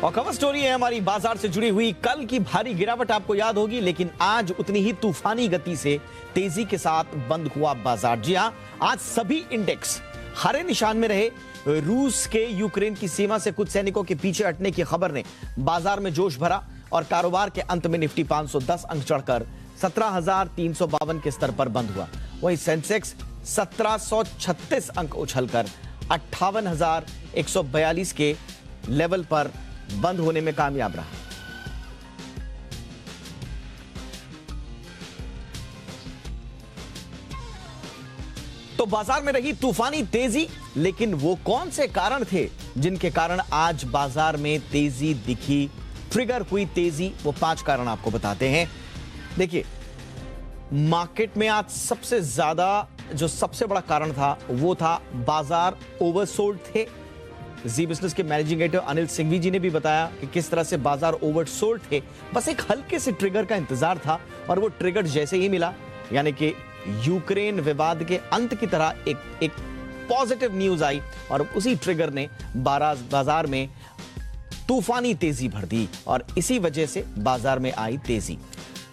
और cover story है हमारी बाजार से जुड़ी हुई। कल की भारी गिरावट आपको याद होगी, लेकिन आज उतनी ही तूफानी गति से तेजी के साथ बंद हुआ बाजार। जी हां, आज सभी इंडेक्स हरे निशान में रहे। रूस के यूक्रेन की सीमा से कुछ सैनिकों के पीछे हटने की खबर ने बाजार में जोश भरा और कारोबार के अंत में निफ्टी 510 अंक चढ़कर 17,352 के स्तर पर बंद हुआ। वहीं सेंसेक्स 1736 अंक उछलकर 58,142 के लेवल पर बंद होने में कामयाब रहा। तो बाजार में रही तूफानी तेजी, लेकिन वो कौन से कारण थे जिनके कारण आज बाजार में तेजी दिखी, ट्रिगर हुई तेजी? वो 5 कारण आपको बताते हैं। देखिए, मार्केट में आज सबसे बड़ा कारण था वो था बाजार ओवरसोल्ड थे। जी बिजनेस के मैनेजिंग एडिटर अनिल सिंघवी जी ने भी बताया कि किस तरह से बाजार ओवरसोल्ड थे। बस एक हल्के से ट्रिगर का इंतजार था और वो ट्रिगर जैसे ही मिला, यानी कि यूक्रेन विवाद के अंत की तरह एक पॉजिटिव न्यूज आई और उसी ट्रिगर ने बाजार में तूफानी तेजी भर दी और इसी वजह से बाजार में आई तेजी।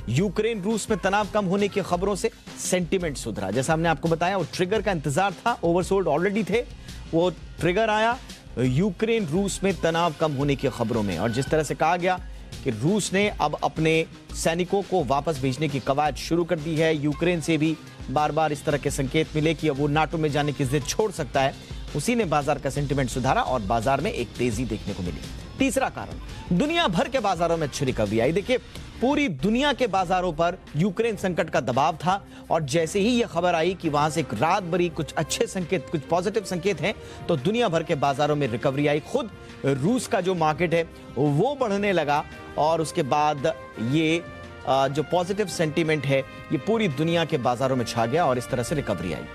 यूक्रेन रूस में तनाव कम होने की खबरों से सेंटीमेंट सुधरा। जैसा हमने आपको बताया, वो ट्रिगर का इंतजार था, ओवरसोल्ड ऑलरेडी थे, वो ट्रिगर आया यूक्रेन रूस में तनाव कम होने की खबरों में। और जिस तरह से कहा गया कि रूस ने अब अपने सैनिकों को वापस भेजने की कवायद शुरू कर दी है, यूक्रेन से भी बार बार इस तरह के संकेत मिले कि अब वो नाटो में जाने की जिद छोड़ सकता है, उसी ने बाजार का सेंटीमेंट सुधारा और बाजार में एक तेजी देखने को मिली। तीसरा कारण, दुनिया भर के बाजारों में अच्छी रिकवरी आई। देखिए, पूरी दुनिया के बाजारों पर यूक्रेन संकट का दबाव था और जैसे ही यह खबर आई कि वहां से एक रात भरी कुछ अच्छे संकेत, कुछ पॉजिटिव संकेत हैं, तो दुनिया भर के बाजारों में रिकवरी आई। खुद रूस का जो मार्केट है वो बढ़ने लगा और उसके बाद ये जो पॉजिटिव सेंटीमेंट है ये पूरी दुनिया के बाजारों में छा गया और इस तरह से रिकवरी आई।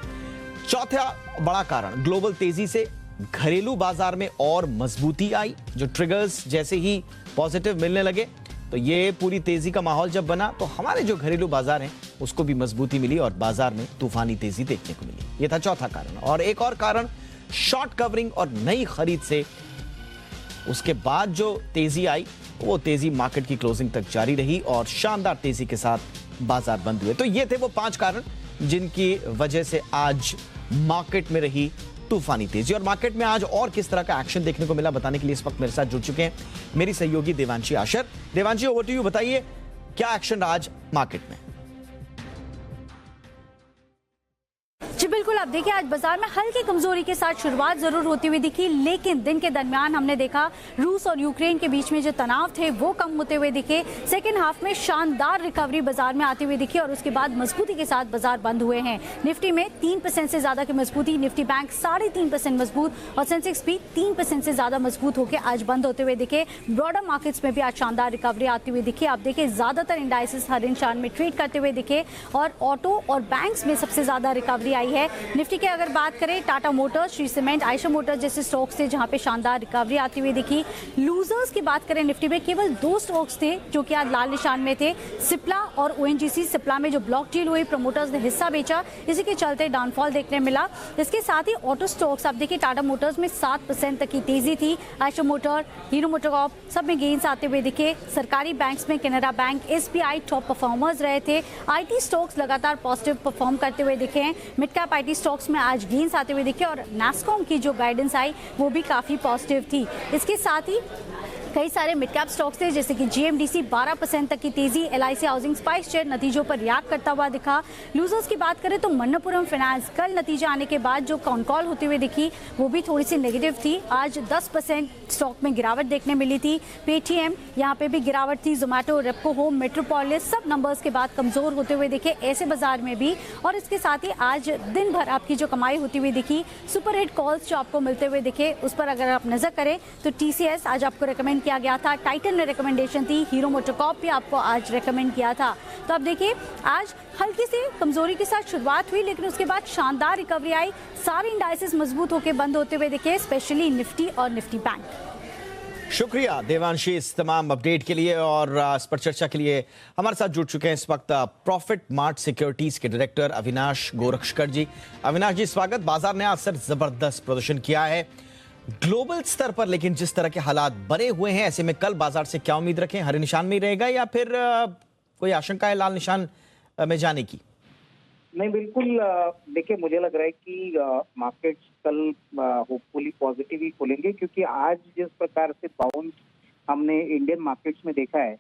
चौथा बड़ा कारण, ग्लोबल तेजी से घरेलू बाजार में और मजबूती आई। जो ट्रिगर्स जैसे ही पॉजिटिव मिलने लगे तो ये पूरी तेजी का माहौल जब बना तो हमारे जो घरेलू बाजार हैं उसको भी मजबूती मिली और बाजार में तूफानी तेजी देखने को मिली। ये था चौथा कारण। और एक और कारण, शॉर्ट कवरिंग और नई खरीद से उसके बाद जो तेजी आई वो तेजी मार्केट की क्लोजिंग तक जारी रही और शानदार तेजी के साथ बाजार बंद हुए। तो ये थे वो 5 कारण जिनकी वजह से आज मार्केट में रही तूफानी तेजी। और मार्केट में आज और किस तरह का एक्शन देखने को मिला, बताने के लिए इस वक्त मेरे साथ जुड़ चुके हैं मेरी सहयोगी Devanshi Asher. Devanshi, over to you, बताइए क्या एक्शन रहा आज मार्केट में? जी बिल्कुल, आप देखिए आज बाजार में हल्की कमजोरी के साथ शुरुआत जरूर होती हुई दिखी, लेकिन दिन के दरमियान हमने देखा रूस और यूक्रेन के बीच में जो तनाव थे वो कम होते हुए दिखे। सेकेंड हाफ में शानदार रिकवरी बाजार में आती हुई दिखी और उसके बाद मजबूती के साथ बाजार बंद हुए हैं। निफ्टी में 3% से ज्यादा की मजबूती, निफ्टी बैंक 3.5% मजबूत और सेंसेक्स भी 3% से ज्यादा मजबूत होकर आज बंद होते हुए दिखे। ब्रॉडर मार्केट्स में भी आज शानदार रिकवरी आती हुई दिखी। आप देखिए ज्यादातर इंडाइसेस हर निशान में ट्रेड करते हुए दिखे और ऑटो और बैंक्स में सबसे ज्यादा रिकवरी आई है। निफ्टी की अगर बात करें, Tata Motors, Shri cement, Eicher Motors जैसे स्टॉक्स थे जहां पे शानदार रिकवरी आती हुई दिखी। लूजर्स की बात करें, निफ्टी में केवल 2 स्टॉक्स थे जो कि आज लाल निशान में थे, सिप्ला और ओएनजीसी। सिप्ला में जो ब्लॉक डील हुई, प्रमोटर्स ने हिस्सा बेचा, इसी के चलते डाउनफॉल देखने मिला। इसके साथ ही ऑटो स्टॉक्स, आप देखिए टाटा मोटर्स में 7% तक की तेजी थी, आयशर मोटर, हीरो मोटोकॉर्प सब में गेन्स आते हुए दिखे। सरकारी बैंक्स में Canara bank, SBI top performers रहे थे। आईटी स्टॉक्स लगातार पॉजिटिव परफॉर्म करते हुए दिखे हैं। मिड कैप आईटी स्टॉक्स में आज गेन्स आते हुए दिखे और नैस्कॉम की जो गाइडेंस आई वो भी काफी पॉजिटिव थी। इसके साथ ही कई सारे मिड कैप स्टॉक्स थे जैसे कि जीएमडीसी 12% तक की तेजी, एलआईसी हाउसिंग, स्पाइस जेट नतीजों पर रिएक्ट करता हुआ दिखा। लूजर्स की बात करें तो मन्नपुरम फाइनेंस कल नतीजा आने के बाद जो कॉल होती हुई दिखी वो भी थोड़ी सी नेगेटिव थी। आज 10% स्टॉक में गिरावट देखने मिली थी। पेटीएम, यहाँ पे भी गिरावट थी। जोमेटो, रेपको होम, मेट्रोपोलिस सब नंबर्स के बाद कमजोर होते हुए दिखे ऐसे बाजार में भी। और इसके साथ ही आज दिन भर आपकी जो कमाई होती हुई दिखी, सुपर हिट कॉल्स जो आपको मिलते हुए दिखे उस पर अगर आप नजर करें तो टीसीएस आज आपको रेकमेंड किया गया था, टाइटन ने रिकमेंडेशन थी, हीरो मोटोकॉर्प भी आपको आज रेकमेंड किया था। तो आप देखिए आज हल्की सी कमजोरी के साथ शुरुआत हुई, लेकिन उसके बाद शानदार रिकवरी आई। सारे इंडाइसेस मजबूत होकर बंद होते हुए दिखे, स्पेशली निफ्टी और निफ्टी बैंक। शुक्रिया देवांशी इस तमाम अपडेट के लिए। और इस पर चर्चा के लिए हमारे साथ जुड़ चुके हैं इस वक्त प्रॉफिट मार्ट सिक्योरिटीज के डायरेक्टर अविनाश गोरक्षकर जी। अविनाश जी, स्वागत। बाजार ने आज सर जबरदस्त प्रदर्शन किया है, ग्लोबल स्तर पर लेकिन जिस तरह के हालात बने हुए हैं, ऐसे में कल बाजार से क्या उम्मीद रखें? हरे निशान में ही रहेगा या फिर कोई आशंका है लाल निशान में जाने की? नहीं, बिल्कुल। देखिए, मुझे लग रहा है कि मार्केट्स कल होपफुली पॉजिटिव ही खुलेंगे, क्योंकि आज जिस प्रकार से बाउंस हमने इंडियन मार्केट्स में देखा है,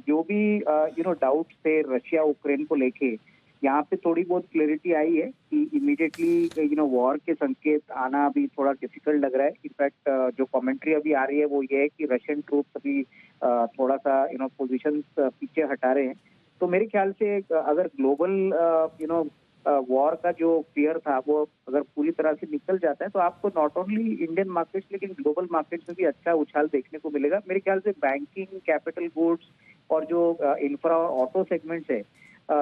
जो भी डाउट्स थे रशिया यूक्रेन को लेके, यहाँ पे थोड़ी बहुत क्लैरिटी आई है कि इमीडिएटली वॉर के संकेत आना अभी थोड़ा डिफिकल्ट लग रहा है। इनफैक्ट जो कमेंट्री अभी आ रही है वो ये है कि रशियन ट्रूप्स अभी थोड़ा सा पोजीशंस पीछे हटा रहे हैं। तो मेरे ख्याल से अगर ग्लोबल वॉर का जो फियर था वो अगर पूरी तरह से निकल जाता है तो आपको नॉट ओनली इंडियन मार्केट्स लेकिन ग्लोबल मार्केट्स में भी अच्छा उछाल देखने को मिलेगा। मेरे ख्याल से बैंकिंग, कैपिटल गुड्स और जो इंफ्रा और ऑटो सेगमेंट्स है,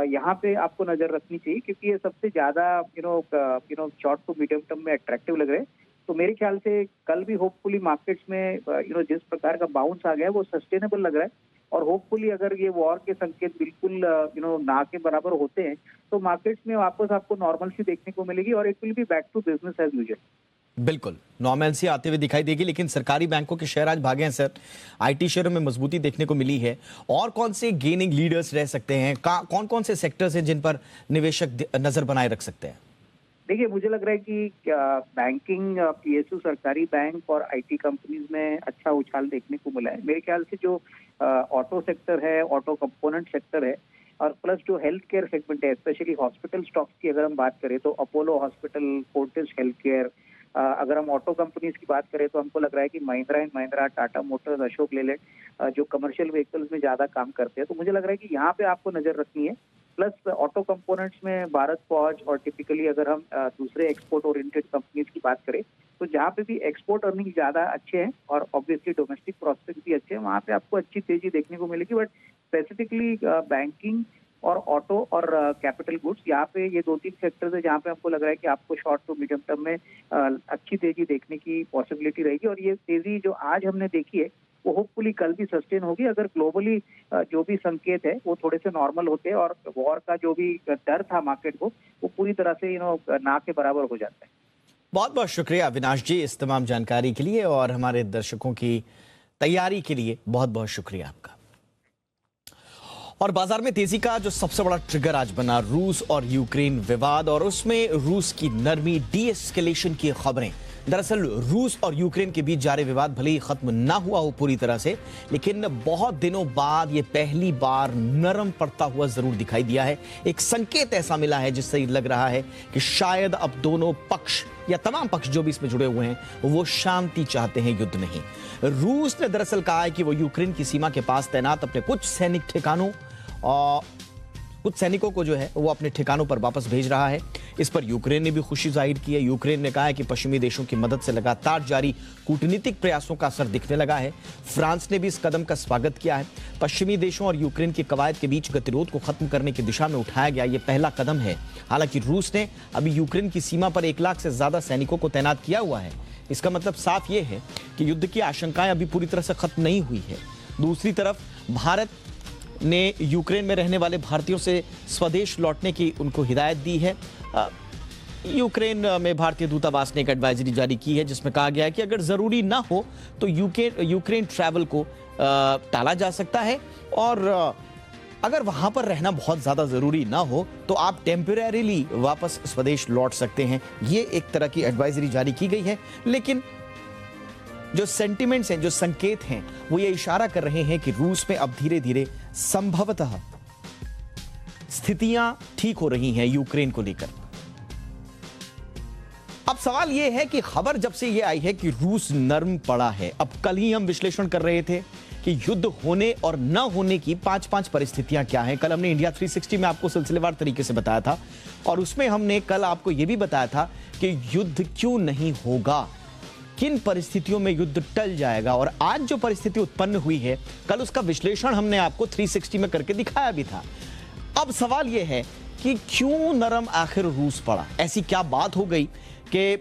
यहाँ पे आपको नजर रखनी चाहिए, क्योंकि ये सबसे ज्यादा शॉर्ट टू मीडियम टर्म में अट्रैक्टिव लग रहे हैं। तो मेरे ख्याल से कल भी होपफुली मार्केट्स में जिस प्रकार का बाउंस आ गया है वो सस्टेनेबल लग रहा है, और होपफुली अगर ये वॉर के संकेत बिल्कुल ना के बराबर होते हैं तो मार्केट्स में वापस आपको नॉर्मल सी देखने को मिलेगी और it will be back to business as usual. बिल्कुल नॉर्मल आते हुए दिखाई देगी, लेकिन सरकारी बैंकों के शेयर आज भागे हैं सर। आईटी शेयरों में मजबूती देखने को मिली है। और कौन से गेनिंग लीडर्स रह सकते हैं? कौन कौन से सेक्टर्स हैं जिन पर निवेशक नजर बनाए रख सकते हैं? देखिए, मुझे लग रहा है कि बैंकिंग, पीएसयू, सरकारी बैंक और आईटी कंपनीज में अच्छा उछाल देखने को मिला है। मेरे ख्याल से जो ऑटो सेक्टर है, ऑटो कंपोनेंट सेक्टर है, और प्लस जो हेल्थ केयर सेगमेंट है, स्पेशली हॉस्पिटल स्टॉक्स की अगर हम बात करें तो Apollo hospital, Fortis health care, अगर हम ऑटो कंपनीज की बात करें तो हमको लग रहा है कि महिंद्रा एंड महिंद्रा, टाटा मोटर्स, अशोक लेलैंड जो कमर्शियल व्हीकल्स में ज्यादा काम करते हैं, तो मुझे लग रहा है कि यहाँ पे आपको नजर रखनी है। प्लस ऑटो कंपोनेंट्स में भारत फॉर्ज और टिपिकली अगर हम दूसरे एक्सपोर्ट ओरिएंटेड कंपनीज की बात करें तो जहाँ पे भी एक्सपोर्ट अर्निंग ज्यादा अच्छे हैं और ऑब्वियसली डोमेस्टिक प्रोस्पेक्ट भी अच्छे हैं, वहाँ पे आपको अच्छी तेजी देखने को मिलेगी। बट स्पेसिफिकली बैंकिंग और ऑटो और कैपिटल गुड्स, यहाँ पे ये 2-3 सेक्टर्स है जहाँ पे हमको लग रहा है कि आपको शॉर्ट टू मीडियम टर्म में अच्छी तेजी देखने की पॉसिबिलिटी रहेगी। और ये तेजी जो आज हमने देखी है वो होपफुली कल भी सस्टेन होगी अगर ग्लोबली जो भी संकेत है वो थोड़े से नॉर्मल होते हैं और वॉर का जो भी डर था मार्केट को वो पूरी तरह से ना के बराबर हो जाता है। बहुत बहुत शुक्रिया अविनाश जी इस तमाम जानकारी के लिए, और हमारे दर्शकों की तैयारी के लिए बहुत बहुत शुक्रिया आपका। और बाजार में तेजी का जो सबसे बड़ा ट्रिगर आज बना रूस और यूक्रेन विवाद, और उसमें रूस की नरमी, डी एस्केलेशन की खबरें। दरअसल रूस और यूक्रेन के बीच जारी विवाद भले ही खत्म ना हुआ हो पूरी तरह से, लेकिन बहुत दिनों बाद ये पहली बार नरम पड़ता हुआ जरूर दिखाई दिया है। एक संकेत ऐसा मिला है जिससे लग रहा है कि शायद अब दोनों पक्ष या तमाम पक्ष जो भी इसमें जुड़े हुए हैं वो शांति चाहते हैं, युद्ध नहीं। रूस ने दरअसल कहा है कि वो यूक्रेन की सीमा के पास तैनात अपने कुछ सैनिक ठिकानों और कुछ सैनिकों को जो है वो अपने ठिकानों पर वापस भेज रहा है। इस पर यूक्रेन ने भी खुशी जाहिर की है। यूक्रेन ने कहा है कि पश्चिमी देशों की मदद से लगातार जारी कूटनीतिक प्रयासों का असर दिखने लगा है। फ्रांस ने भी इस कदम का स्वागत किया है। पश्चिमी देशों और यूक्रेन की कवायद के बीच गतिरोध को खत्म करने की दिशा में उठाया गया ये पहला कदम है। हालांकि रूस ने अभी यूक्रेन की सीमा पर 1 लाख से ज्यादा सैनिकों को तैनात किया हुआ है। इसका मतलब साफ ये है कि युद्ध की आशंकाएं अभी पूरी तरह से खत्म नहीं हुई है। दूसरी तरफ भारत ने यूक्रेन में रहने वाले भारतीयों से स्वदेश लौटने की उनको हिदायत दी है। यूक्रेन में भारतीय दूतावास ने एक एडवाइजरी जारी की है जिसमें कहा गया है कि अगर जरूरी ना हो तो यूक्रेन ट्रैवल को टाला जा सकता है, और अगर वहां पर रहना बहुत ज्यादा जरूरी ना हो तो आप टेम्परेरीली वापस स्वदेश लौट सकते हैं। ये एक तरह की एडवाइजरी जारी की गई है, लेकिन जो सेंटिमेंट्स हैं, जो संकेत हैं, वो ये इशारा कर रहे हैं कि रूस में अब धीरे धीरे संभवतः स्थितियां ठीक हो रही हैं यूक्रेन को लेकर। अब सवाल यह है कि खबर जब से यह आई है कि रूस नर्म पड़ा है, अब कल ही हम विश्लेषण कर रहे थे कि युद्ध होने और न होने की 5-5 परिस्थितियां क्या हैं। कल हमने इंडिया 360 में आपको सिलसिलेवार तरीके से बताया था, और उसमें हमने कल आपको यह भी बताया था कि युद्ध क्यों नहीं होगा, किन परिस्थितियों में युद्ध टल जाएगा। और आज जो परिस्थिति उत्पन्न हुई है, कल उसका विश्लेषण हमने आपको 360 में करके दिखाया भी था। अब सवाल यह है कि क्यों नरम आखिर रूस पड़ा? ऐसी क्या बात हो गई कि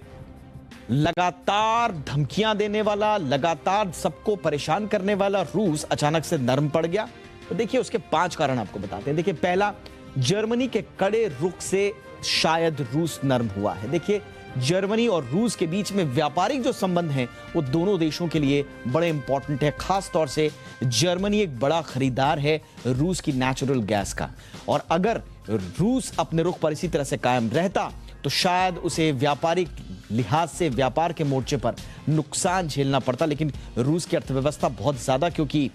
लगातार धमकियां देने वाला, लगातार सबको परेशान करने वाला रूस अचानक से नरम पड़ गया? तो देखिए उसके 5 कारण आपको बताते हैं। देखिए, पहला, जर्मनी के कड़े रुख से शायद रूस नर्म हुआ है। देखिए, जर्मनी और रूस के बीच में व्यापारिक जो संबंध हैं वो दोनों देशों के लिए बड़े इंपॉर्टेंट है। खास तौर से जर्मनी एक बड़ा खरीदार है रूस की नेचुरल गैस का, और अगर रूस अपने रुख पर इसी तरह से कायम रहता तो शायद उसे व्यापारिक लिहाज से व्यापार के मोर्चे पर नुकसान झेलना पड़ता। लेकिन रूस की अर्थव्यवस्था बहुत ज्यादा क्योंकि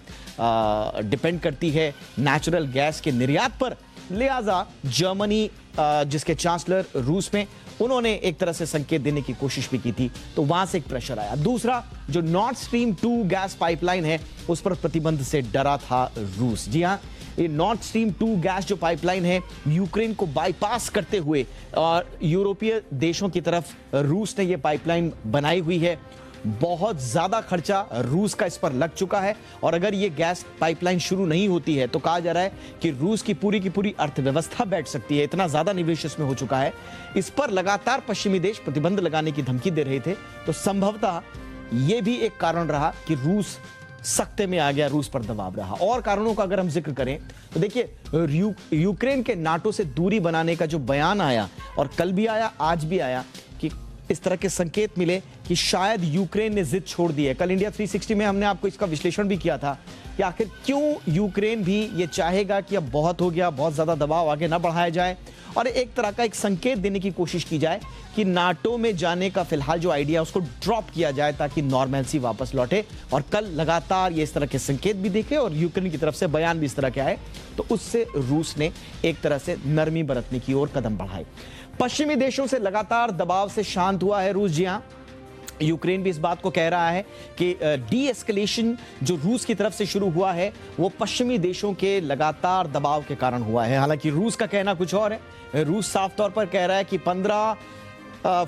डिपेंड करती है नेचुरल गैस के निर्यात पर, लिहाजा जर्मनी जिसके चांसलर रूस में, उन्होंने एक तरह से संकेत देने की कोशिश भी की थी, तो वहां से एक प्रेशर आया। दूसरा, जो नॉर्थ स्ट्रीम 2 गैस पाइपलाइन है उस पर प्रतिबंध से डरा था रूस। जी हां, ये नॉर्थ स्ट्रीम 2 गैस जो पाइपलाइन है यूक्रेन को बाईपास करते हुए और यूरोपीय देशों की तरफ रूस ने ये पाइपलाइन बनाई हुई है। बहुत ज्यादा खर्चा रूस का इस पर लग चुका है, और अगर ये गैस पाइपलाइन शुरू नहीं होती है तो कहा जा रहा है कि रूस की पूरी अर्थव्यवस्था बैठ सकती है। इतना ज्यादा निवेश इसमें हो चुका है। इस पर लगातार पश्चिमी देश प्रतिबंध लगाने की धमकी दे रहे थे, तो संभवतः यह भी एक कारण रहा कि रूस सख्ते में आ गया, रूस पर दबाव रहा। और कारणों का अगर हम जिक्र करें तो देखिए, यूक्रेन के नाटो से दूरी बनाने का जो बयान आया, और कल भी आया आज भी आया, कि इस तरह के संकेत मिले कि शायद यूक्रेन ने जिद छोड़ दी है। कल इंडिया 360 में हमने आपको इसका विश्लेषण भी किया था कि आखिर क्यों यूक्रेन भी ये चाहेगा कि अब बहुत हो गया, बहुत ज्यादा दबाव आगे ना बढ़ाया जाए, और एक तरह का एक संकेत देने की कोशिश की जाए कि नाटो में जाने का फिलहाल जो आइडिया उसको ड्रॉप किया जाए ताकि नॉर्मलसी वापस लौटे। और कल लगातार ये इस तरह के संकेत भी देखे और यूक्रेन की तरफ से बयान भी इस तरह के आए, तो उससे रूस ने एक तरह से नरमी बरतने की ओर कदम बढ़ाए। पश्चिमी देशों से लगातार दबाव से शांत हुआ है रूस। जी हां, यूक्रेन भी इस बात को कह रहा है कि डी एस्केलेशन जो रूस की तरफ से शुरू हुआ है वो पश्चिमी देशों के लगातार दबाव के कारण हुआ है। हालांकि रूस का कहना कुछ और है। रूस साफ तौर पर कह रहा है कि 15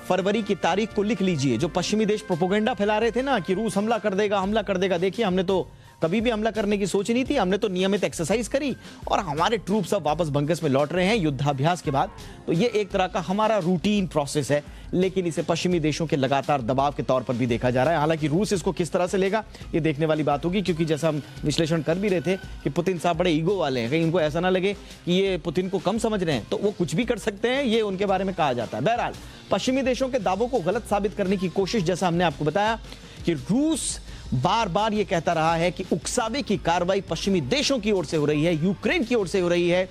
फरवरी की तारीख को लिख लीजिए। जो पश्चिमी देश प्रोपोगेंडा फैला रहे थे ना कि रूस हमला कर देगा, देखिए हमने तो कभी भी हमला करने की सोच नहीं थी, हमने तो नियमित एक्सरसाइज करी और हमारे ट्रूप्स अब वापस बंकस में लौट रहे हैं युद्धाभ्यास के बाद। तो ये एक तरह का हमारा रूटीन प्रोसेस है, लेकिन इसे पश्चिमी देशों के लगातार दबाव के तौर पर भी देखा जा रहा है। हालांकि रूस इसको किस तरह से लेगा ये देखने वाली बात होगी, क्योंकि जैसा हम विश्लेषण कर भी रहे थे कि पुतिन साहब बड़े ईगो वाले हैं, कहीं इनको ऐसा ना लगे कि ये पुतिन को कम समझ रहे हैं, तो वो कुछ भी कर सकते हैं, ये उनके बारे में कहा जाता है। बहरहाल, पश्चिमी देशों के दावों को गलत साबित करने की कोशिश, जैसा हमने आपको बताया कि रूस बार बार ये कहता रहा है कि उकसावे की कार्रवाई पश्चिमी देशों की ओर से हो रही है, यूक्रेन की ओर से हो रही है,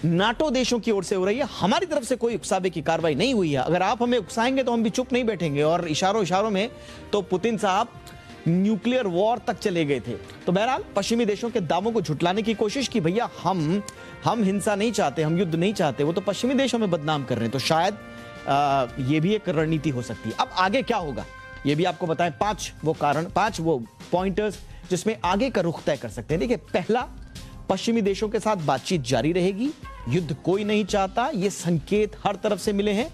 नाटो देशों की ओर से हो रही है। हमारी तरफ से कोई उकसावे की कार्रवाई नहीं हुई है। अगर आप हमें उकसाएंगे तो हम भी चुप नहीं बैठेंगे। और इशारों में तो पुतिन साहब न्यूक्लियर वॉर तक चले गए थे। तो बहरहाल, पश्चिमी देशों के दावों को झुटलाने की कोशिश की, भैया हम हिंसा नहीं चाहते, हम युद्ध नहीं चाहते, वो तो पश्चिमी देशों में बदनाम कर रहे हैं। तो शायद ये भी एक रणनीति हो सकती है। अब आगे क्या होगा ये भी आपको बताएं। 5 वो पॉइंटर्स जिसमें आगे का रुख तय कर सकते हैं। देखिए, पहला, पश्चिमी देशों के साथ बातचीत जारी रहेगी, युद्ध कोई नहीं चाहता, ये संकेत हर तरफ से मिले हैं।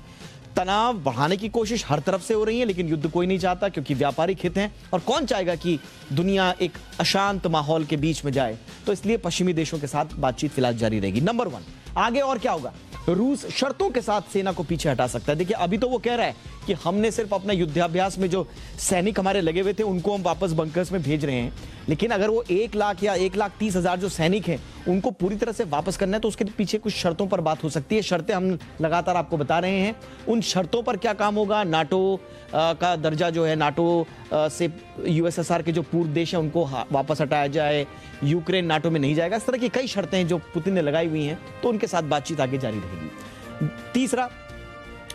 तनाव बढ़ाने की कोशिश हर तरफ से हो रही है, लेकिन युद्ध कोई नहीं चाहता क्योंकि व्यापारिक हित हैं, और कौन चाहेगा कि दुनिया एक अशांत माहौल के बीच में जाए। तो इसलिए पश्चिमी देशों के साथ बातचीत फिलहाल जारी रहेगी। नंबर 1, आगे और क्या होगा? रूस शर्तों के साथ सेना को पीछे हटा सकता है। देखिए, अभी तो वो कह रहा है कि हमने सिर्फ अपना युद्धाभ्यास में जो सैनिक हमारे लगे हुए थे उनको हम वापस बंकर्स में भेज रहे हैं, लेकिन अगर वो 1 लाख या 1,30,000 जो सैनिक हैं उनको पूरी तरह से वापस करना है तो उसके पीछे कुछ शर्तों पर बात हो सकती है। शर्तें हम लगातार आपको बता रहे हैं। उन शर्तों पर क्या काम होगा? नाटो का दर्जा जो है, नाटो से यूएसएसआर के जो पूर्व देश हैं उनको वापस हटाया जाए, यूक्रेन नाटो में नहीं जाएगा। इस तरह की कई शर्तें हैं जो पुतिन ने लगाई हुई हैं, तो उनके साथ बातचीत आगे जारी रहेगी। तीसरा,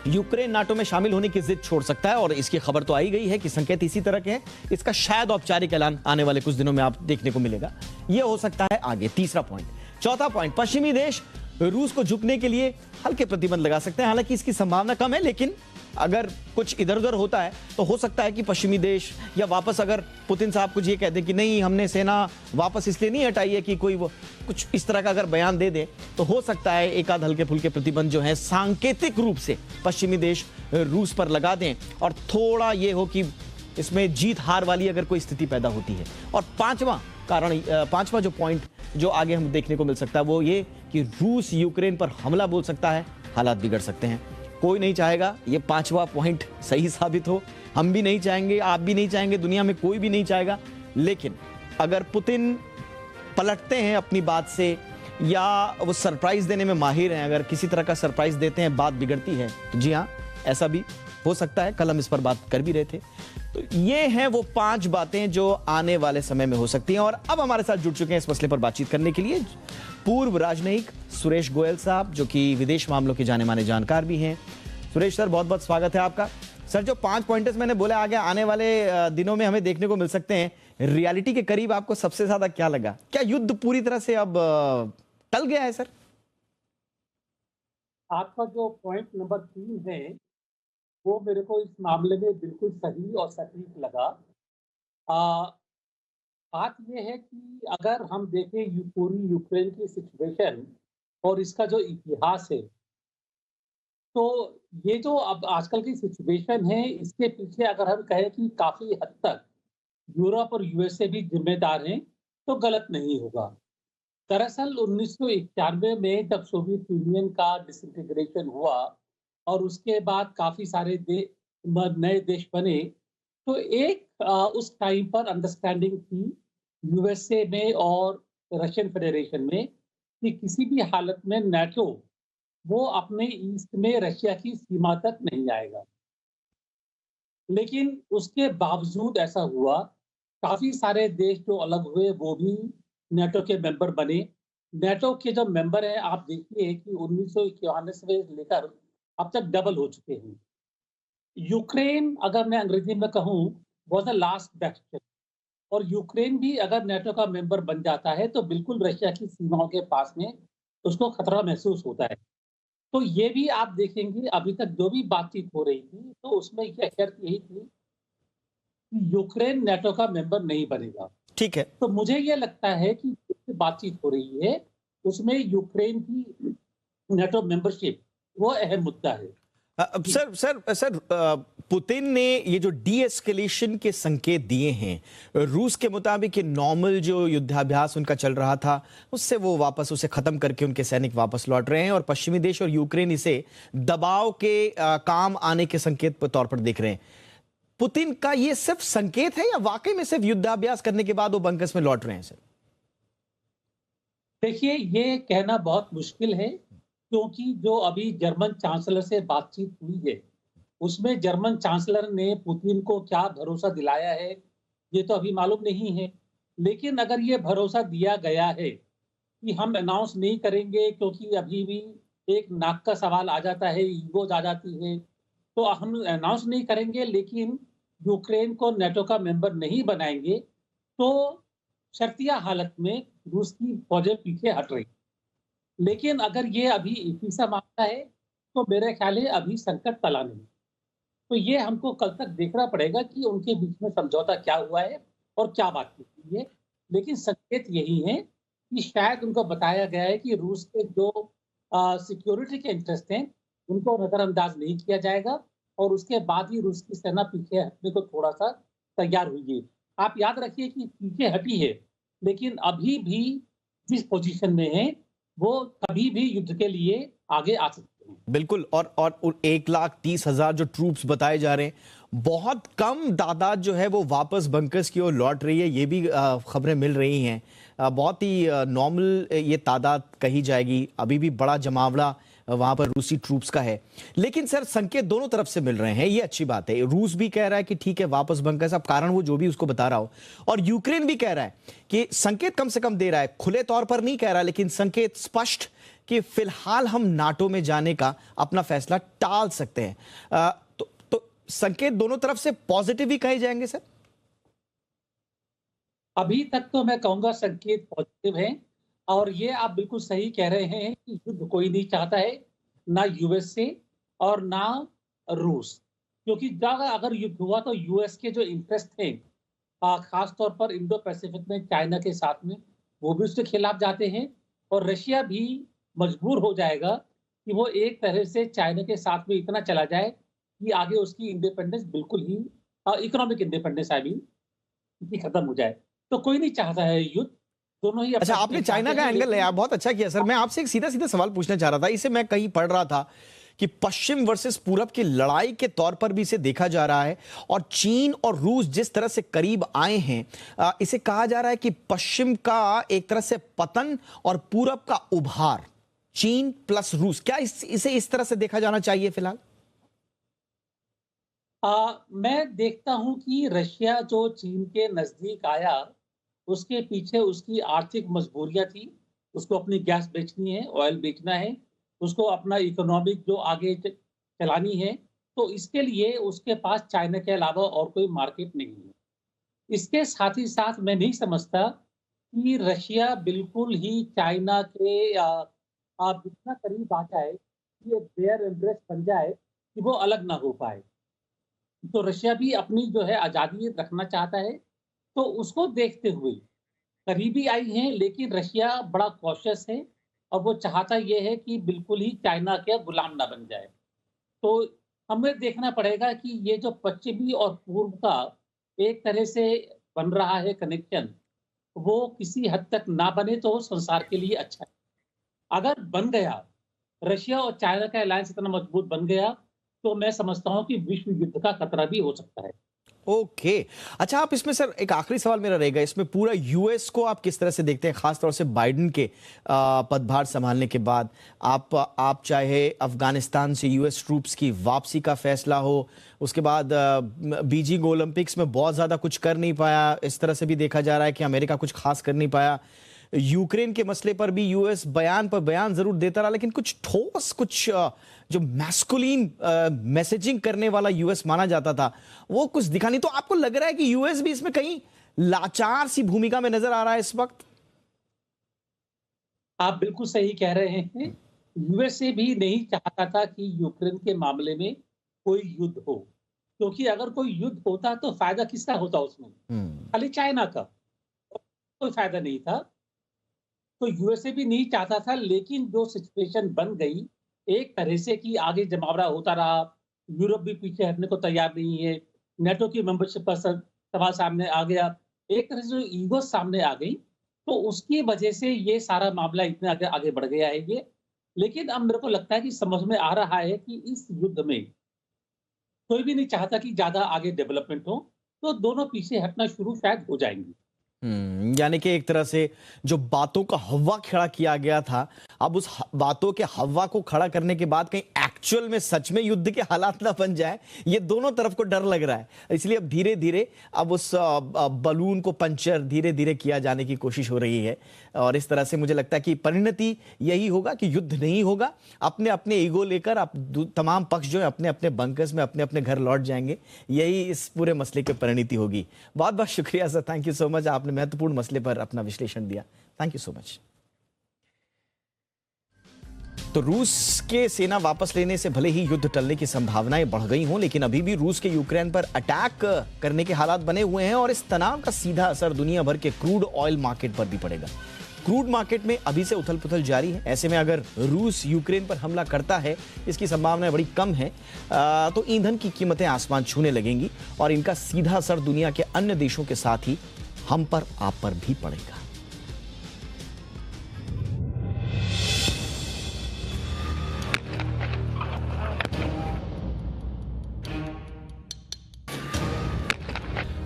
यूक्रेन नाटो में शामिल होने की जिद छोड़ सकता है, और इसकी खबर तो आई गई है कि संकेत इसी तरह के हैं। इसका शायद औपचारिक ऐलान आने वाले कुछ दिनों में आप देखने को मिलेगा। यह हो सकता है आगे। तीसरा पॉइंट। चौथा पॉइंट, पश्चिमी देश रूस को झुकने के लिए हल्के प्रतिबंध लगा सकते हैं। हालांकि इसकी संभावना कम है, लेकिन अगर कुछ इधर उधर होता है तो हो सकता है कि पश्चिमी देश या वापस, अगर पुतिन साहब कुछ ये कह दे कि नहीं हमने सेना वापस इसलिए नहीं हटाई है कि कोई वो कुछ इस तरह का अगर बयान दे दे, तो हो सकता है एक आध हल्के फुल्के प्रतिबंध जो है सांकेतिक रूप से पश्चिमी देश रूस पर लगा दें, और थोड़ा ये हो कि इसमें जीत हार वाली अगर कोई स्थिति पैदा होती है। और पांचवा जो पॉइंट जो आगे हम देखने को मिल सकता है वो ये कि रूस यूक्रेन पर हमला बोल सकता है, हालात बिगड़ सकते हैं। कोई नहीं चाहेगा ये 5वां पॉइंट सही साबित हो, हम भी नहीं चाहेंगे, आप भी नहीं चाहेंगे, दुनिया में कोई भी नहीं चाहेगा। लेकिन अगर पुतिन पलटते हैं अपनी बात से या वो सरप्राइज देने में माहिर हैं? अगर किसी तरह का सरप्राइज देते हैं बात बिगड़ती है, तो जी हाँ, ऐसा भी हो सकता है। कल हम इस पर बात कर भी रहे थे। तो ये हैं वो 5 बातें जो आने वाले समय में हो सकती हैं। और अब हमारे साथ जुड़ चुके हैं इस मसले पर बातचीत करने के लिए पूर्व राजनयिक सुरेश गोयल साहब, जो कि विदेश मामलों के जाने माने जानकार भी हैं। सुरेश सर, बहुत बहुत स्वागत है आपका। सर, जो 5 पॉइंटर्स मैंने बोले आगे आने वाले दिनों में हमें देखने को मिल सकते हैं, रियलिटी के करीब आपको सबसे ज्यादा क्या लगा? क्या युद्ध पूरी तरह से अब टल गया है सर? आपका जो पॉइंट नंबर 3 है वो मेरे को इस मामले में बिल्कुल सही और सटीक लगा। बात ये है कि अगर हम देखें पूरी यूक्रेन की सिचुएशन और इसका जो इतिहास है, तो ये जो अब आजकल की सिचुएशन है, इसके पीछे अगर हम कहें कि काफ़ी हद तक यूरोप और यूएसए भी जिम्मेदार हैं, तो गलत नहीं होगा। दरअसल 1991 में जब सोवियत यूनियन का डिसइंटीग्रेशन हुआ और उसके बाद काफ़ी सारे नए देश बने, तो एक उस टाइम पर अंडरस्टैंडिंग थी यूएसए में और रशियन फेडरेशन में कि किसी भी हालत में नाटो वो अपने ईस्ट में रशिया की सीमा तक नहीं आएगा। लेकिन उसके बावजूद ऐसा हुआ, काफ़ी सारे देश जो अलग हुए वो भी नाटो के मेंबर बने। नाटो के जो मेंबर हैं, आप देखिए कि 1991 से लेकर अब तक डबल हो चुके हैं। यूक्रेन, अगर मैं अंग्रेजी में कहूँ, वाज द लास्ट बेस्टियन, और यूक्रेन भी अगर नाटो का मेंबर बन जाता है तो बिल्कुल रशिया की सीमाओं के पास में उसको खतरा महसूस होता है। तो ये भी आप देखेंगे, अभी तक जो भी बातचीत हो रही थी तो उसमें यह शर्त यही थी कि यूक्रेन नाटो का मेंबर नहीं बनेगा। ठीक है। तो मुझे ये लगता है कि बातचीत हो रही है उसमें यूक्रेन की नाटो मेंबरशिप वो अहम मुद्दा है। सर, पुतिन ने ये जो डी-एस्केलेशन के संकेत दिए हैं, रूस के मुताबिक ये नॉर्मल जो युद्धाभ्यास उनका चल रहा था उससे वो वापस उसे खत्म करके उनके सैनिक वापस लौट रहे हैं, और पश्चिमी देश और यूक्रेन इसे दबाव के काम आने के संकेत के तौर पर देख रहे हैं। पुतिन का ये सिर्फ संकेत है या वाकई में सिर्फ युद्धाभ्यास करने के बाद वो बंकस में लौट रहे हैं सर? देखिए, ये कहना बहुत मुश्किल है, क्योंकि जो अभी जर्मन चांसलर से बातचीत हुई है उसमें जर्मन चांसलर ने पुतिन को क्या भरोसा दिलाया है ये तो अभी मालूम नहीं है। लेकिन अगर ये भरोसा दिया गया है कि हम अनाउंस नहीं करेंगे, क्योंकि अभी भी एक नाक का सवाल आ जाता है, ईगोज आ जाती है, तो हम अनाउंस नहीं करेंगे लेकिन यूक्रेन को नाटो का मेंबर नहीं बनाएंगे, तो शर्तिया हालत में रूस की फौजें पीछे हट रही। लेकिन अगर ये अभी इफीसा मामला है तो मेरे ख्याल है अभी संकट टला नहीं। तो ये हमको कल तक देखना पड़ेगा कि उनके बीच में समझौता क्या हुआ है और क्या बात की है। लेकिन संकेत यही है कि शायद उनको बताया गया है कि रूस के जो सिक्योरिटी के इंटरेस्ट हैं उनको नजरअंदाज नहीं किया जाएगा, और उसके बाद ही रूस की सेना पीछे हटने को थोड़ा सा तैयार हुई है। आप याद रखिए कि पीछे हटी है, लेकिन अभी भी जिस पोजीशन में है वो कभी भी युद्ध के लिए आगे आ सकते हैं। बिल्कुल। और 1,30,000 जो ट्रूप्स बताए जा रहे हैं, बहुत कम तादाद जो है वो वापस बंकर्स की ओर लौट रही है, ये भी खबरें मिल रही हैं। बहुत ही नॉर्मल ये तादाद कही जाएगी, अभी भी बड़ा जमावड़ा वहां पर रूसी ट्रूप्स का है। लेकिन सर, संकेत दोनों तरफ से मिल रहे हैं, ये अच्छी बात है। रूस भी कह रहा है कि ठीक है वापस बंकर्स, अब कारण वो जो भी उसको बता रहा हो, और यूक्रेन भी कह रहा है कि संकेत कम से कम दे रहा है, खुले तौर पर नहीं कह रहा लेकिन संकेत स्पष्ट कि फिलहाल हम नाटो में जाने का अपना फैसला टाल सकते हैं। तो संकेत दोनों तरफ से पॉजिटिव ही कहे जाएंगे सर? अभी तक तो मैं कहूंगा संकेत पॉजिटिव है, और ये आप बिल्कुल सही कह रहे हैं कि युद्ध कोई नहीं चाहता है, ना यूएसए और ना रूस, क्योंकि अगर युद्ध हुआ तो यूएस के जो इंटरेस्ट थे खास तौर पर इंडो पैसिफिक में चाइना के साथ में, वो भी उसके खिलाफ जाते हैं, और रशिया भी मजबूर हो जाएगा कि वो एक तरह से चाइना के साथ में इतना चला जाए कि आगे उसकी इंडिपेंडेंस बिल्कुल ही इकोनॉमिक इंडिपेंडेंस भी खत्म हो जाए। तो कोई नहीं चाहता है युद्ध, दोनों ही। अच्छा, आपने चाइना का एंगल लिया, बहुत अच्छा किया सर। मैं आपसे एक सीधा सीधा सवाल पूछना चाह रहा था, इसे मैं कहीं पढ़ रहा था कि पश्चिम वर्सेस पूरब की लड़ाई के तौर पर भी इसे देखा जा रहा है, और चीन और रूस जिस तरह से करीब आए हैं, इसे कहा जा रहा है कि पश्चिम का एक तरह से पतन और पूरब का उभार, चीन प्लस रूस। क्या इसे इस तरह से देखा जाना चाहिए फिलहाल? मैं देखता हूं कि रशिया जो चीन के नजदीक आया, उसके पीछे उसकी आर्थिक मजबूरियां थी। उसको अपनी गैस बेचनी है, ऑयल बेचना है, उसको अपना इकोनॉमिक जो आगे चलानी है, तो इसके लिए उसके पास चाइना के अलावा और कोई मार्केट नहीं है। इसके साथ ही साथ मैं नहीं समझता कि रशिया बिल्कुल ही चाइना के इतना करीब आ जाए कि ये देयर एम्ब्रेस बन जाए कि वो अलग ना हो पाए। तो रशिया भी अपनी जो है आज़ादी रखना चाहता है, तो उसको देखते हुए करीबी आई हैं, लेकिन रशिया बड़ा कॉशियस है और वो चाहता ये है कि बिल्कुल ही चाइना के गुलाम ना बन जाए। तो हमें देखना पड़ेगा कि ये जो पश्चिमी और पूर्व का एक तरह से बन रहा है कनेक्शन, वो किसी हद तक ना बने तो संसार के लिए अच्छा है। अगर बन गया, रशिया और चाइना का अलायंस इतना मजबूत बन गया, तो मैं समझता हूं कि विश्व युद्ध का खतरा भी हो सकता है। ओके, अच्छा, आप इसमें सर एक आखिरी सवाल मेरा रहेगा, इसमें पूरा यूएस को आप किस तरह से देखते हैं, खासतौर से बाइडेन के पदभार संभालने के बाद? आप चाहे अफगानिस्तान से यूएस ट्रूप्स की वापसी का फैसला हो, उसके बाद बीजिंग ओलंपिक्स में बहुत ज्यादा कुछ कर नहीं पाया, इस तरह से भी देखा जा रहा है कि अमेरिका कुछ खास कर नहीं पाया। यूक्रेन के मसले पर भी यूएस बयान पर बयान जरूर देता रहा, लेकिन कुछ ठोस, कुछ जो मैस्कुलिन मैसेजिंग करने वाला यूएस माना जाता था, वो कुछ दिखा नहीं। तो आपको लग रहा है कि यूएस भी इसमें कहीं लाचार सी भूमिका में नजर आ रहा है इस वक्त? आप बिल्कुल सही कह रहे हैं। यूएसए भी नहीं चाहता था कि यूक्रेन के मामले में कोई युद्ध हो, क्योंकि अगर कोई युद्ध होता तो फायदा किसका होता उसमें? खाली चाइना का, कोई फायदा नहीं था। तो यूएसए भी नहीं चाहता था, लेकिन जो सिचुएशन बन गई एक तरह से कि आगे जमावड़ा होता रहा, यूरोप भी पीछे हटने को तैयार नहीं है, नेटो की मेंबरशिप पर सवाल सामने आ गया, एक तरह से जो ईगो सामने आ गई, तो उसकी वजह से ये सारा मामला इतना आगे बढ़ गया है ये। लेकिन अब मेरे को लगता है कि समझ में आ रहा है कि इस युद्ध में कोई भी नहीं चाहता कि ज्यादा आगे डेवलपमेंट हो, तो दोनों पीछे हटना शुरू शायद हो जाएंगे। यानी कि एक तरह से जो बातों का हवा खड़ा किया गया था, अब उस बातों के हवा को खड़ा करने के बाद कहीं एक्चुअल में सच में युद्ध के हालात ना बन जाए, ये दोनों तरफ को डर लग रहा है। इसलिए अब धीरे धीरे अब उस बलून को पंचर धीरे धीरे किया जाने की कोशिश हो रही है, और इस तरह से मुझे लगता है कि परिणति यही होगा कि युद्ध नहीं होगा, अपने अपने ईगो लेकर आप तमाम पक्ष जो है अपने अपने बंकर्स में अपने अपने घर लौट जाएंगे। यही इस पूरे मसले की परिणति होगी। बहुत बहुत शुक्रिया sir, thank you so much, आपने महत्वपूर्ण मसले पर अपना विश्लेषण दिया। Thank you so much. तो रूस के सेना वापस लेने से भले ही युद्ध टलने की संभावनाएं बढ़ गई हों, लेकिन अभी भी रूस के यूक्रेन पर अटैक करने के हालात बने हुए हैं, और इस तनाव का सीधा असर दुनिया भर के क्रूड ऑयल मार्केट पर भी पड़ेगा। क्रूड मार्केट में अभी से उथल पुथल जारी है। ऐसे में अगर रूस यूक्रेन पर हमला करता है, इसकी संभावनाएं बड़ी कम है, तो ईंधन की कीमतें आसमान छूने लगेंगी, और इनका सीधा असर दुनिया के अन्य देशों के साथ ही हम पर, आप पर भी पड़ेगा।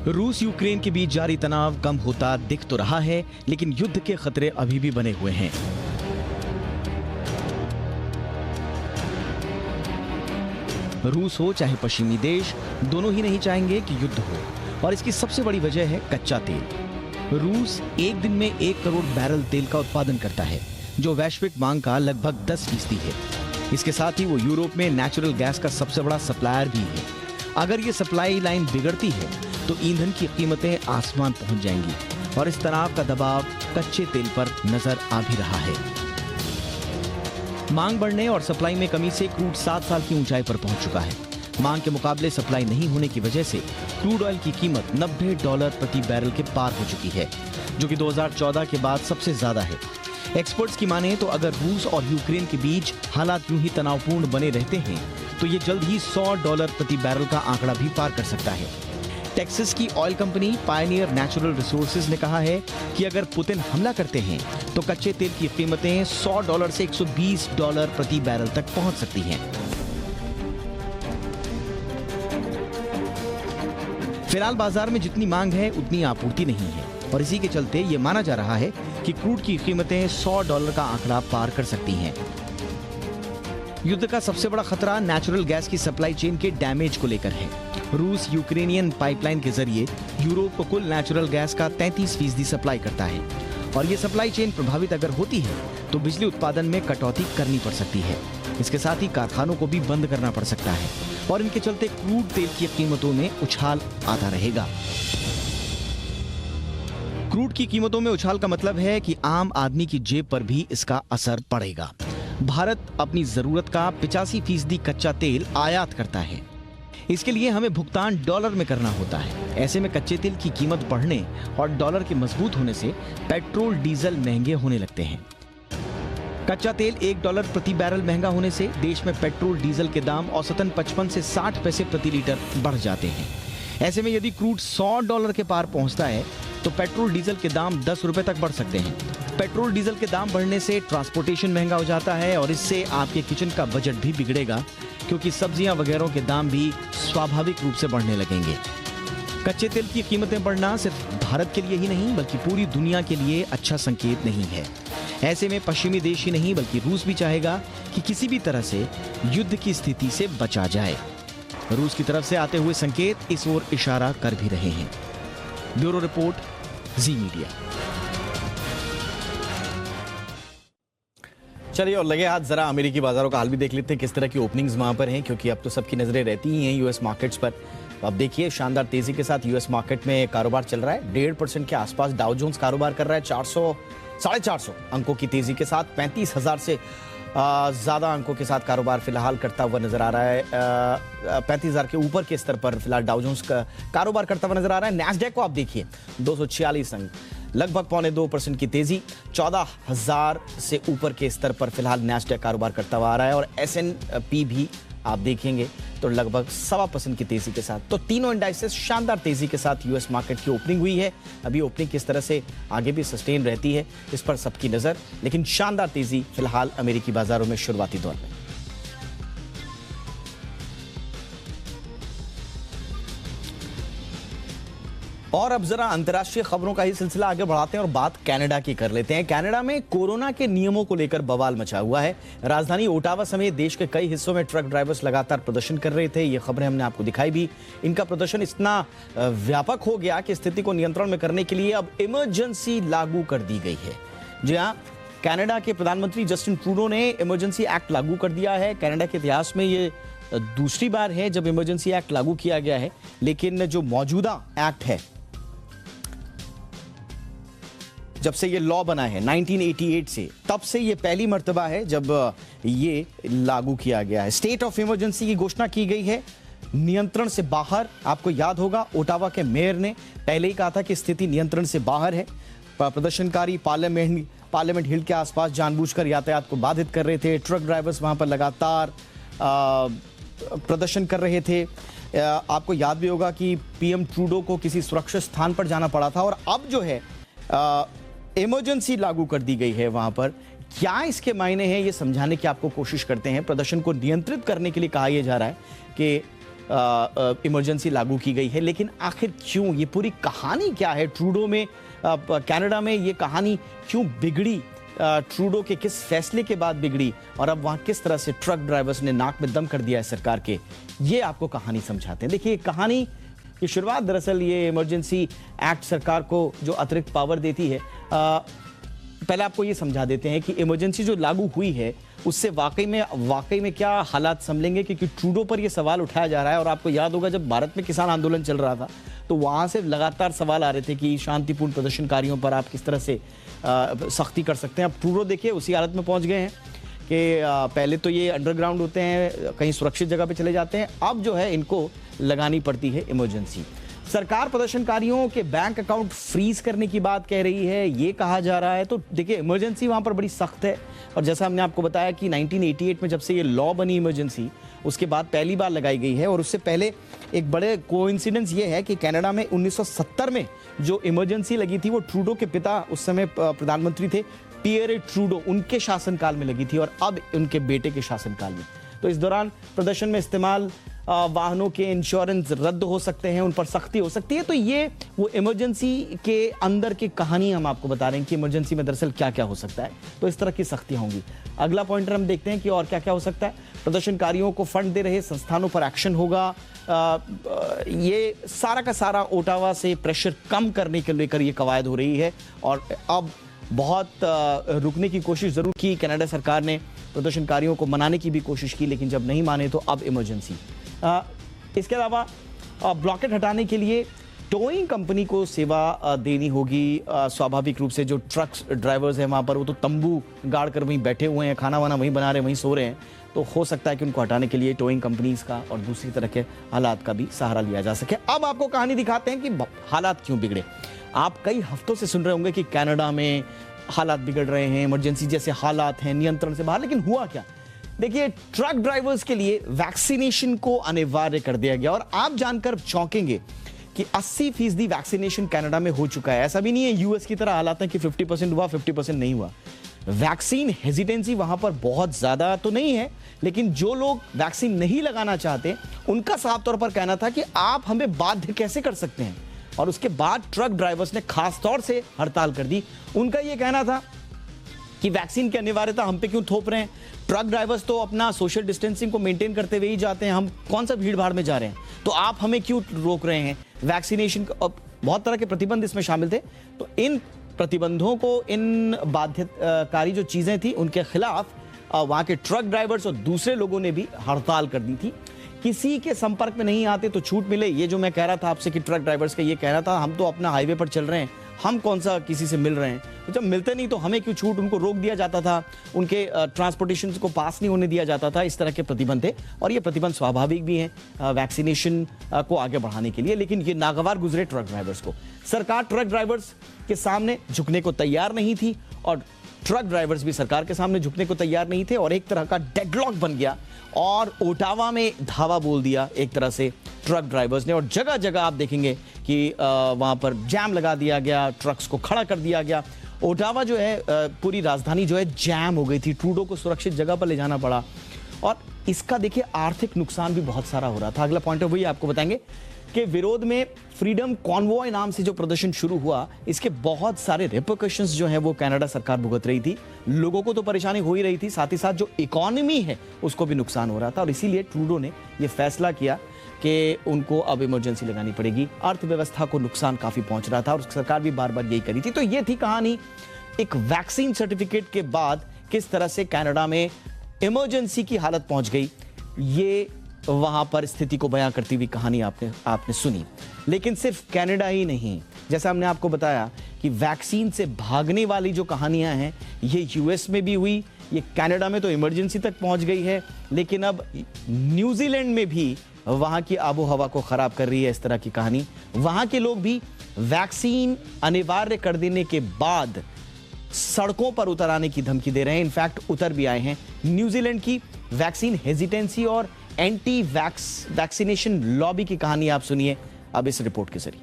रूस यूक्रेन के बीच जारी तनाव कम होता दिख तो रहा है, लेकिन युद्ध के खतरे अभी भी बने हुए हैं। रूस हो चाहे पश्चिमी देश, दोनों ही नहीं चाहेंगे कि युद्ध हो, और इसकी सबसे बड़ी वजह है कच्चा तेल। रूस एक दिन में 1 करोड़ बैरल तेल का उत्पादन करता है, जो वैश्विक मांग का लगभग 10% है। इसके साथ ही वो यूरोप में नेचुरल गैस का सबसे बड़ा सप्लायर भी है। अगर ये सप्लाई लाइन बिगड़ती है तो ईंधन की कीमतें आसमान पहुंच जाएंगी, और इस तनाव का दबाव कच्चे तेल पर नजर आ भी रहा है। मांग बढ़ने और सप्लाई में कमी से क्रूड 7 साल की ऊंचाई पर पहुंच चुका है। मांग के मुकाबले सप्लाई नहीं होने की वजह से क्रूड ऑयल की कीमत $90 प्रति बैरल के पार हो चुकी है, जो कि 2014 के बाद सबसे ज्यादा है। एक्सपर्ट्स की माने तो अगर रूस और यूक्रेन के बीच हालात यूं ही तनावपूर्ण बने रहते हैं, तो ये जल्द ही $100 प्रति बैरल का आंकड़ा भी पार कर सकता है। टेक्सास की oil company Pioneer natural resources ने कहा है कि अगर पुतिन हमला करते हैं तो कच्चे तेल की कीमतें $100 से $120 प्रति बैरल तक पहुंच सकती हैं। फिलहाल बाजार में जितनी मांग है उतनी आपूर्ति नहीं है और इसी के चलते ये माना जा रहा है कि क्रूड की कीमतें $100 का आंकड़ा पार कर सकती हैं। युद्ध का सबसे बड़ा खतरा नेचुरल गैस की सप्लाई चेन के डैमेज को लेकर है। रूस यूक्रेनियन पाइपलाइन के जरिए यूरोप को कुल नेचुरल गैस का 33% सप्लाई करता है और ये सप्लाई चेन प्रभावित अगर होती है तो बिजली उत्पादन में कटौती करनी पड़ सकती है। इसके साथ ही कारखानों को भी बंद करना पड़ सकता है और इनके चलते क्रूड तेल की कीमतों में उछाल आता रहेगा। क्रूड की कीमतों में उछाल का मतलब है कि आम आदमी की जेब पर भी इसका असर पड़ेगा। भारत अपनी जरूरत का 85% कच्चा तेल आयात करता है। इसके लिए हमें भुगतान डॉलर में करना होता है। ऐसे में कच्चे तेल की कीमत बढ़ने और डॉलर के मजबूत होने से पेट्रोल डीजल महंगे होने लगते हैं। कच्चा तेल $1 प्रति बैरल महंगा होने से देश में पेट्रोल डीजल के दाम औसतन 55 से 60 पैसे प्रति लीटर बढ़ जाते हैं। ऐसे में यदि क्रूड $100 के पार पहुंचता है तो पेट्रोल डीजल के दाम ₹10 तक बढ़ सकते हैं। पेट्रोल डीजल के दाम बढ़ने से ट्रांसपोर्टेशन महंगा हो जाता है और इससे आपके किचन का बजट भी बिगड़ेगा क्योंकि सब्जियां वगैरह के दाम भी स्वाभाविक रूप से बढ़ने लगेंगे। कच्चे तेल की कीमतें बढ़ना सिर्फ भारत के लिए ही नहीं बल्कि पूरी दुनिया के लिए अच्छा संकेत नहीं है। ऐसे में पश्चिमी देश ही नहीं बल्कि रूस भी चाहेगा कि किसी भी तरह से युद्ध की स्थिति से बचा जाए। रूस की तरफ से आते हुए संकेत इस ओर इशारा कर भी रहे हैं। ब्यूरो रिपोर्ट, जी मीडिया। चलिए और लगे हाथ जरा अमेरिकी बाजारों का हाल भी देख लेते हैं किस तरह की ओपनिंग्स वहां पर हैं, क्योंकि अब तो सबकी नजरें रहती ही हैं यूएस मार्केट्स पर। तो अब देखिए शानदार तेजी के साथ यूएस मार्केट में कारोबार चल रहा है। 1.5% के आसपास डाउ जोन्स कारोबार कर रहा है 450 अंकों की तेजी के साथ। 35,000 से ज्यादा अंकों के साथ कारोबार फिलहाल करता हुआ नजर आ रहा है। 35,000 के ऊपर के स्तर पर फिलहाल डाउ जोन्स का कारोबार करता हुआ नजर आ रहा है। नैस्डैक को आप देखिए 246 अंक, लगभग 1.25% की तेजी। 14,000 से ऊपर के स्तर पर फिलहाल नैस्डैक कारोबार करता हुआ आ रहा है और S&P भी आप देखेंगे तो लगभग 1.25% की तेजी के साथ। तो तीनों इंडाइसेस शानदार तेजी के साथ यूएस मार्केट की ओपनिंग हुई है। अभी ओपनिंग किस तरह से आगे भी सस्टेन रहती है इस पर सबकी नजर, लेकिन शानदार तेजी फिलहाल अमेरिकी बाजारों में शुरुआती दौर में। और अब जरा अंतर्राष्ट्रीय खबरों का ही सिलसिला आगे बढ़ाते हैं और बात कनाडा की कर लेते हैं। कनाडा में कोरोना के नियमों को लेकर बवाल मचा हुआ है। राजधानी ओटावा समेत देश के कई हिस्सों में ट्रक ड्राइवर्स लगातार प्रदर्शन कर रहे थे। ये खबरें हमने आपको दिखाई भी। इनका प्रदर्शन इतना व्यापक हो गया कि स्थिति को नियंत्रण में करने के लिए अब इमरजेंसी लागू कर दी गई है। जी हाँ, कनाडा के प्रधानमंत्री जस्टिन ट्रूडो ने इमरजेंसी एक्ट लागू कर दिया है। कनाडा के इतिहास में ये दूसरी बार है जब इमरजेंसी एक्ट लागू किया गया है, लेकिन जो मौजूदा एक्ट है, जब से ये लॉ बना है 1988 से, तब से ये पहली मर्तबा है जब ये लागू किया गया है। स्टेट ऑफ इमरजेंसी की घोषणा की गई है नियंत्रण से बाहर। आपको याद होगा ओटावा के मेयर ने पहले ही कहा था कि स्थिति नियंत्रण से बाहर है। प्रदर्शनकारी पार्लियामेंट हिल के आसपास जानबूझकर यातायात को बाधित कर रहे थे। ट्रक ड्राइवर्स वहां पर लगातार प्रदर्शन कर रहे थे। आपको याद भी होगा कि पीएम ट्रूडो को किसी सुरक्षित स्थान पर जाना पड़ा था और अब जो है इमरजेंसी लागू कर दी गई है वहां पर। क्या इसके मायने हैं ये समझाने की आपको कोशिश करते हैं। प्रदर्शन को नियंत्रित करने के लिए कहा यह जा रहा है कि इमरजेंसी लागू की गई है, लेकिन आखिर क्यों, ये पूरी कहानी क्या है। ट्रूडो में कनाडा में ये कहानी क्यों बिगड़ी, ट्रूडो के किस फैसले के बाद बिगड़ी और अब वहां किस तरह से ट्रक ड्राइवर्स ने नाक में दम कर दिया है सरकार के, ये आपको कहानी समझाते हैं। देखिए कहानी की शुरुआत दरअसल ये इमरजेंसी एक्ट सरकार को जो अतिरिक्त पावर देती है, पहले आपको ये समझा देते हैं कि इमरजेंसी जो लागू हुई है उससे वाकई में क्या हालात संभलेंगे, क्योंकि ट्रूडो पर ये सवाल उठाया जा रहा है। और आपको याद होगा जब भारत में किसान आंदोलन चल रहा था तो वहां से लगातार सवाल आ रहे थे कि शांतिपूर्ण प्रदर्शनकारियों पर आप किस तरह से सख्ती कर सकते हैं। अब ट्रूडो देखिए उसी हालत में पहुंच गए हैं कि पहले तो ये अंडरग्राउंड होते हैं, कहीं सुरक्षित जगह पे चले जाते हैं, अब जो है इनको लगानी पड़ती है इमरजेंसी। सरकार प्रदर्शनकारियों के बैंक अकाउंट फ्रीज करने की बात कह रही है, ये कहा जा रहा है। तो देखिए इमरजेंसी वहां पर बड़ी सख्त है और जैसा हमने आपको बताया कि 1988 में जब से ये लॉ बनी इमरजेंसी, उसके बाद पहली बार लगाई गई है। और उससे पहले एक बड़े कोइंसिडेंस ये है कि कनाडा में 1970 में जो इमरजेंसी लगी थी वो ट्रूडो के पिता उस समय प्रधानमंत्री थे पियरे ट्रूडो, उनके शासनकाल में लगी थी और अब उनके बेटे के शासनकाल में। तो इस दौरान प्रदर्शन में इस्तेमाल वाहनों के इंश्योरेंस रद्द हो सकते हैं, उन पर सख्ती हो सकती है। तो ये वो इमरजेंसी के अंदर की कहानी हम आपको बता रहे हैं कि इमरजेंसी में दरअसल क्या क्या हो सकता है। तो इस तरह की सख्तियां होंगी। अगला पॉइंटर हम देखते हैं कि और क्या क्या हो सकता है। प्रदर्शनकारियों को फंड दे रहे संस्थानों पर एक्शन होगा। ये सारा का सारा ओटावा से प्रेशर कम करने के लेकर ये कवायद हो रही है। और अब बहुत रुकने की कोशिश जरूर की कनाडा सरकार ने, प्रदर्शनकारियों को मनाने की भी कोशिश की, लेकिन जब नहीं माने तो अब इमरजेंसी। इसके अलावा ब्लॉकेट हटाने के लिए टोइंग कंपनी को सेवा देनी होगी। स्वाभाविक रूप से जो ट्रक्स ड्राइवर्स हैं वहाँ पर, वो तो तंबू गाड़ कर वहीं बैठे हुए हैं, खाना वाना वहीं बना रहे हैं, वहीं सो रहे हैं। तो हो सकता है कि उनको हटाने के लिए टोइंग कंपनीज का और दूसरी तरह के हालात का भी सहारा लिया जा सके। अब आपको कहानी दिखाते हैं कि हालात क्यों बिगड़े। आप कई हफ्तों से सुन रहे होंगे कि कनाडा में हालात बिगड़ रहे हैं, इमरजेंसी जैसे हालात हैं, नियंत्रण से बाहर। लेकिन हुआ क्या? देखिए, ट्रक ड्राइवर्स के लिए वैक्सीनेशन को अनिवार्य कर दिया गया। और आप जानकर चौंकेंगे कि 80% वैक्सीनेशन कनाडा में हो चुका है। ऐसा भी नहीं है यूएस की तरह हालात है कि 50% हुआ, 50% नहीं हुआ। वैक्सीन हेजिटेंसी वहां पर बहुत ज्यादा तो नहीं है, लेकिन जो लोग वैक्सीन नहीं लगाना चाहते उनका साफ तौर पर कहना था कि आप हमें बाध्य कैसे कर सकते हैं। और उसके बाद ट्रक ड्राइवर्स ने खास तौर से हड़ताल कर दी। उनका यह कहना था कि वैक्सीन की अनिवार्यता हम पे क्यों थोप रहे हैं। ट्रक ड्राइवर्स तो अपना सोशल डिस्टेंसिंग को मेंटेन करते हुए ही जाते हैं, हम कौन सा भीड़ भाड़ में जा रहे हैं, तो आप हमें क्यों रोक रहे हैं। वैक्सीनेशन बहुत तरह के प्रतिबंध इसमें शामिल थे। तो इन प्रतिबंधों को, इन बाध्यकारी जो चीजें थी, उनके खिलाफ वहां के ट्रक ड्राइवर्स और दूसरे लोगों ने भी हड़ताल कर दी थी। किसी के संपर्क में नहीं आते तो छूट मिले। ये जो मैं कह रहा था आपसे कि ट्रक ड्राइवर्स का ये कहना था, हम तो अपना हाईवे पर चल रहे हैं, हम कौन सा किसी से मिल रहे हैं। तो जब मिलते नहीं तो हमें क्यों छूट, उनको रोक दिया जाता था, उनके ट्रांसपोर्टेशन को पास नहीं होने दिया जाता था। इस तरह के प्रतिबंध थे और ये प्रतिबंध स्वाभाविक भी हैं वैक्सीनेशन को आगे बढ़ाने के लिए। लेकिन ये नागवार गुजरे ट्रक ड्राइवर्स को। सरकार ट्रक ड्राइवर्स के सामने झुकने को तैयार नहीं थी और ट्रक ड्राइवर्स भी सरकार के सामने झुकने को तैयार नहीं थे। और एक तरह का डेडलॉक बन गया और ओटावा में धावा बोल दिया एक तरह से ट्रक ड्राइवर्स ने। और जगह जगह आप देखेंगे कि वहां पर जैम लगा दिया गया, ट्रक्स को खड़ा कर दिया गया। ओटावा जो है, पूरी राजधानी जो है जैम हो गई थी। ट्रूडो को सुरक्षित जगह पर ले जाना पड़ा और इसका देखिए आर्थिक नुकसान भी बहुत सारा हो रहा था। अगला पॉइंट वही आपको बताएंगे कि विरोध में फ्रीडम कॉन्वॉय नाम से जो प्रदर्शन शुरू हुआ, इसके बहुत सारे रिपरकशंस जो हैं वो कनाडा सरकार भुगत रही थी। लोगों को तो परेशानी हो ही रही थी, साथ ही साथ जो इकोनॉमी है उसको भी नुकसान हो रहा था। और इसीलिए ट्रूडो ने यह फैसला किया कि उनको अब इमरजेंसी लगानी पड़ेगी। अर्थव्यवस्था को नुकसान काफी पहुंच रहा था और सरकार भी बार बार यही करी थी। तो ये थी कहानी एक वैक्सीन सर्टिफिकेट के बाद किस तरह से कनाडा में इमरजेंसी की हालत पहुंच गई। ये वहां पर स्थिति को बयां करती हुई कहानी आपने सुनी। लेकिन सिर्फ कनाडा ही नहीं, जैसा हमने आपको बताया कि वैक्सीन से भागने वाली जो कहानियां हैं ये यूएस में भी हुई, ये कनाडा में तो इमरजेंसी तक पहुंच गई है, लेकिन अब न्यूजीलैंड में भी वहां की आबो हवा को खराब कर रही है इस तरह की कहानी। वहां के लोग भी वैक्सीन अनिवार्य कर देने के बाद सड़कों पर उतर आने की धमकी दे रहे हैं। इनफैक्ट उतर भी आए हैं। न्यूजीलैंड की वैक्सीन हेजिटेंसी और एंटी वैक्सीनेशन लॉबी की कहानी आप सुनिए अब इस रिपोर्ट के जरिए।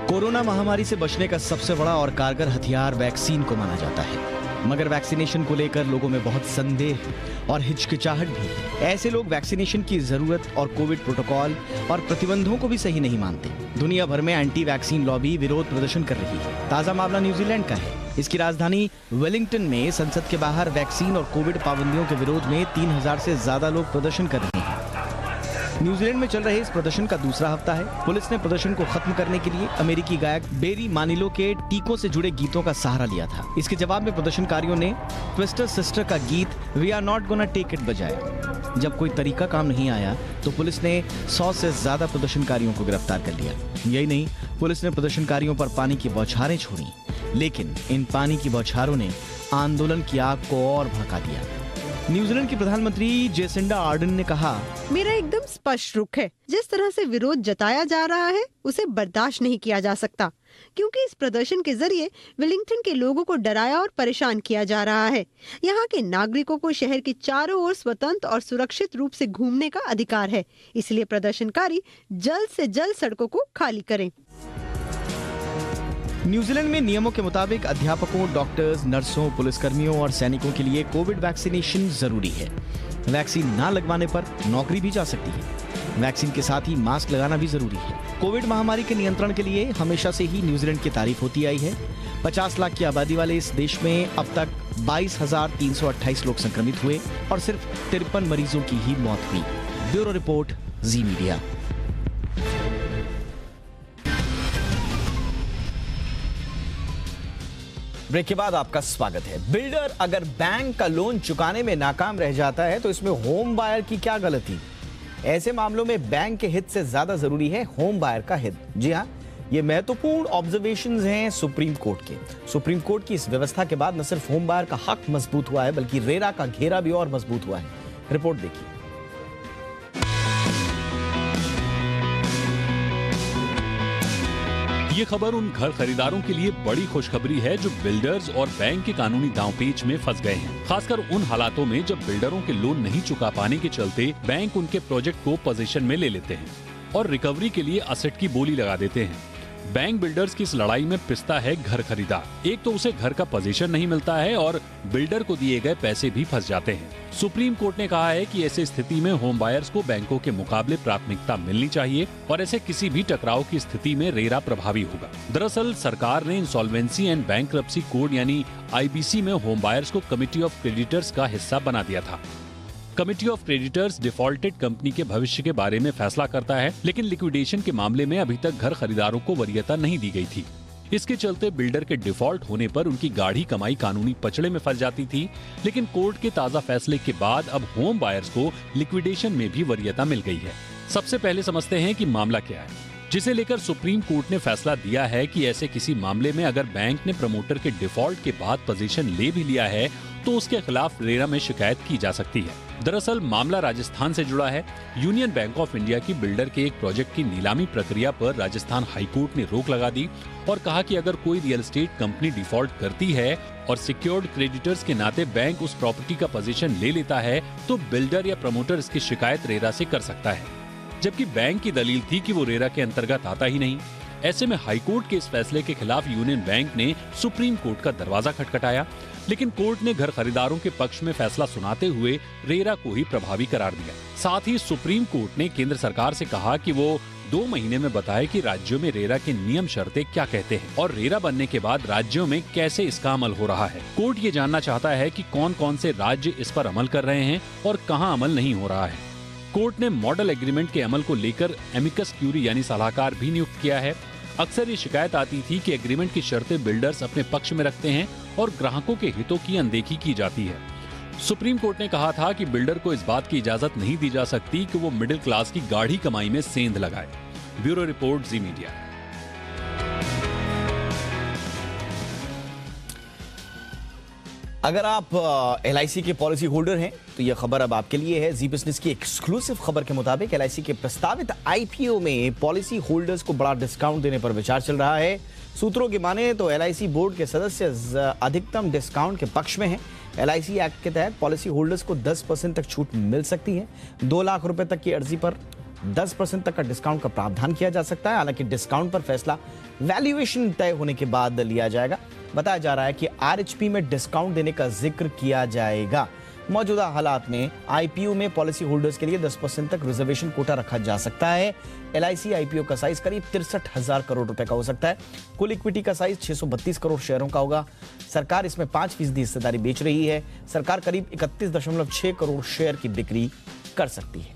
कोरोना महामारी से बचने का सबसे बड़ा और कारगर हथियार वैक्सीन को माना जाता है, मगर वैक्सीनेशन को लेकर लोगों में बहुत संदेह और हिचकिचाहट भी है। ऐसे लोग वैक्सीनेशन की जरूरत और कोविड प्रोटोकॉल और प्रतिबंधों को भी सही नहीं मानते। दुनिया भर में एंटी वैक्सीन लॉबी विरोध प्रदर्शन कर रही है। ताजा मामला न्यूजीलैंड का है। इसकी राजधानी वेलिंगटन में संसद के बाहर वैक्सीन और कोविड पाबंदियों के विरोध में 3000 से ज्यादा लोग प्रदर्शन कर रहे हैं। न्यूजीलैंड में चल रहे इस प्रदर्शन का दूसरा हफ्ता है। पुलिस ने प्रदर्शन को खत्म करने के लिए अमेरिकी गायक बेरी मानिलो के टीकों से जुड़े गीतों का सहारा लिया था। इसके जवाब में प्रदर्शनकारियों ने ट्विस्टर सिस्टर का गीत we are not gonna take it बजाया। जब कोई तरीका काम नहीं आया तो पुलिस ने 100 से ज्यादा प्रदर्शनकारियों को गिरफ्तार कर लिया। यही नहीं, पुलिस ने प्रदर्शनकारियों पर पानी की बौछारें छोड़ी, लेकिन इन पानी की बौछारों ने आंदोलन की आग को और भड़का दिया। न्यूजीलैंड की प्रधानमंत्री जेसिंडा आर्डन ने कहा, मेरा एकदम स्पष्ट रुख है। जिस तरह से विरोध जताया जा रहा है उसे बर्दाश्त नहीं किया जा सकता, क्योंकि इस प्रदर्शन के जरिए वेलिंगटन के लोगों को डराया और परेशान किया जा रहा है। यहाँ के नागरिकों को शहर के चारों ओर स्वतंत्र और सुरक्षित रूप से घूमने का अधिकार है। इसलिए प्रदर्शनकारी जल्द से जल्द सड़कों को खाली करें। न्यूजीलैंड में नियमों के मुताबिक अध्यापकों, डॉक्टर्स, नर्सों, पुलिसकर्मियों और सैनिकों के लिए कोविड वैक्सीनेशन जरूरी है। वैक्सीन ना लगवाने पर नौकरी भी जा सकती है। वैक्सीन के साथ ही मास्क लगाना भी जरूरी है। कोविड महामारी के नियंत्रण के लिए हमेशा से ही न्यूजीलैंड की तारीफ होती आई है। 50 लाख की आबादी वाले इस देश में अब तक 22,328 लोग संक्रमित हुए और सिर्फ 53 मरीजों की ही मौत हुई। ब्यूरो रिपोर्ट, जी मीडिया। ब्रेक के बाद आपका स्वागत है। बिल्डर अगर बैंक का लोन चुकाने में नाकाम रह जाता है तो इसमें होम बायर की क्या गलती? ऐसे मामलों में बैंक के हित से ज्यादा जरूरी है होम बायर का हित। जी हां, ये महत्वपूर्ण ऑब्जर्वेशंस हैं सुप्रीम कोर्ट के। सुप्रीम कोर्ट की इस व्यवस्था के बाद न सिर्फ होम बायर का हक मजबूत हुआ है बल्कि रेरा का घेरा भी और मजबूत हुआ है। रिपोर्ट देखिए। ये खबर उन घर खरीदारों के लिए बड़ी खुशखबरी है जो बिल्डर्स और बैंक के कानूनी दांवपेच में फंस गए हैं। खासकर उन हालातों में जब बिल्डरों के लोन नहीं चुका पाने के चलते बैंक उनके प्रोजेक्ट को पोजीशन में ले लेते हैं और रिकवरी के लिए असेट की बोली लगा देते हैं। बैंक बिल्डर्स की इस लड़ाई में पिसता है घर खरीदार। एक तो उसे घर का पोजीशन नहीं मिलता है और बिल्डर को दिए गए पैसे भी फंस जाते हैं। सुप्रीम कोर्ट ने कहा है कि ऐसी स्थिति में होम बायर्स को बैंकों के मुकाबले प्राथमिकता मिलनी चाहिए और ऐसे किसी भी टकराव की स्थिति में रेरा प्रभावी होगा। दरअसल सरकार ने इंसॉल्वेंसी एंड बैंक्रप्सी कोड यानी IBC में होम बायर्स को कमिटी ऑफ क्रेडिटर्स का हिस्सा बना दिया था। Committee of creditors defaulted company के भविष्य के बारे में फैसला करता है, लेकिन लिक्विडेशन के मामले में अभी तक घर खरीदारों को वरीयता नहीं दी गई थी। इसके चलते बिल्डर के डिफॉल्ट होने पर उनकी गाढ़ी कमाई कानूनी पचड़े में फंस जाती थी। लेकिन कोर्ट के ताजा फैसले के बाद अब होम बायर्स को लिक्विडेशन में भी वरीयता मिल गई है। सबसे पहले समझते हैं कि मामला क्या है, जिसे लेकर सुप्रीम कोर्ट ने फैसला दिया है कि ऐसे किसी मामले में अगर बैंक ने प्रमोटर के डिफॉल्ट के बाद पोजीशन ले भी लिया है तो उसके खिलाफ रेरा में शिकायत की जा सकती है। दरअसल मामला राजस्थान से जुड़ा है। यूनियन बैंक ऑफ इंडिया की बिल्डर के एक प्रोजेक्ट की नीलामी प्रक्रिया पर राजस्थान हाईकोर्ट ने रोक लगा दी और कहा कि अगर कोई रियल एस्टेट कंपनी डिफॉल्ट करती है और सिक्योर्ड क्रेडिटर्स के नाते बैंक उस प्रॉपर्टी का पोजीशन ले लेता है तो बिल्डर या प्रमोटर इसकी शिकायत रेरा से कर सकता है, जबकि बैंक की दलील थी कि वो रेरा के अंतर्गत आता ही नहीं। ऐसे में हाईकोर्ट के इस फैसले के खिलाफ यूनियन बैंक ने सुप्रीम कोर्ट का दरवाजा खटखटाया, लेकिन कोर्ट ने घर खरीदारों के पक्ष में फैसला सुनाते हुए रेरा को ही प्रभावी करार दिया। साथ ही सुप्रीम कोर्ट ने केंद्र सरकार से कहा कि वो 2 महीने में बताए कि राज्यों में रेरा के नियम शर्तें क्या कहते हैं और रेरा बनने के बाद राज्यों में कैसे इसका अमल हो रहा है। कोर्ट ये जानना चाहता है कि कौन कौन से राज्य इस पर अमल कर रहे हैं और कहां अमल नहीं हो रहा है। कोर्ट ने मॉडल एग्रीमेंट के अमल को लेकर एमिकस क्यूरी यानी सलाहकार भी नियुक्त किया है। अक्सर ये शिकायत आती थी कि एग्रीमेंट की शर्तें बिल्डर्स अपने पक्ष में रखते हैं और ग्राहकों के हितों की अनदेखी की जाती है। सुप्रीम कोर्ट ने कहा था कि बिल्डर को इस बात की इजाजत नहीं दी जा सकती कि वो मिडिल क्लास की गाढ़ी कमाई में सेंध लगाए। ब्यूरो रिपोर्ट, जी मीडिया। अगर आप LIC के पॉलिसी होल्डर हैं तो यह खबर अब आपके लिए है। जी बिजनेस की एक्सक्लूसिव खबर के मुताबिक LIC के प्रस्तावित IPO में पॉलिसी होल्डर्स को बड़ा डिस्काउंट देने पर विचार चल रहा है। सूत्रों की माने तो LIC बोर्ड के सदस्य अधिकतम डिस्काउंट के पक्ष में हैं। LIC एक्ट के तहत पॉलिसी होल्डर्स को 10% तक छूट मिल सकती है। 2 लाख रुपए तक की अर्जी पर 10% तक का डिस्काउंट का प्रावधान किया जा सकता है। हालांकि डिस्काउंट पर फैसला वैल्यूएशन तय होने के बाद लिया जाएगा। बताया जा रहा है कि RHP में डिस्काउंट देने का जिक्र किया जाएगा। मौजूदा हालात में IPO में पॉलिसी होल्डर्स के लिए 10% तक रिजर्वेशन कोटा रखा जा सकता है। LIC IPO का साइज करीब 63,000 करोड़ रुपए का हो सकता है। कुल इक्विटी का साइज 632 करोड़ शेयरों का होगा। सरकार इसमें 5% हिस्सेदारी बेच रही है। सरकार करीब 31.6 करोड़ शेयर की बिक्री कर सकती है।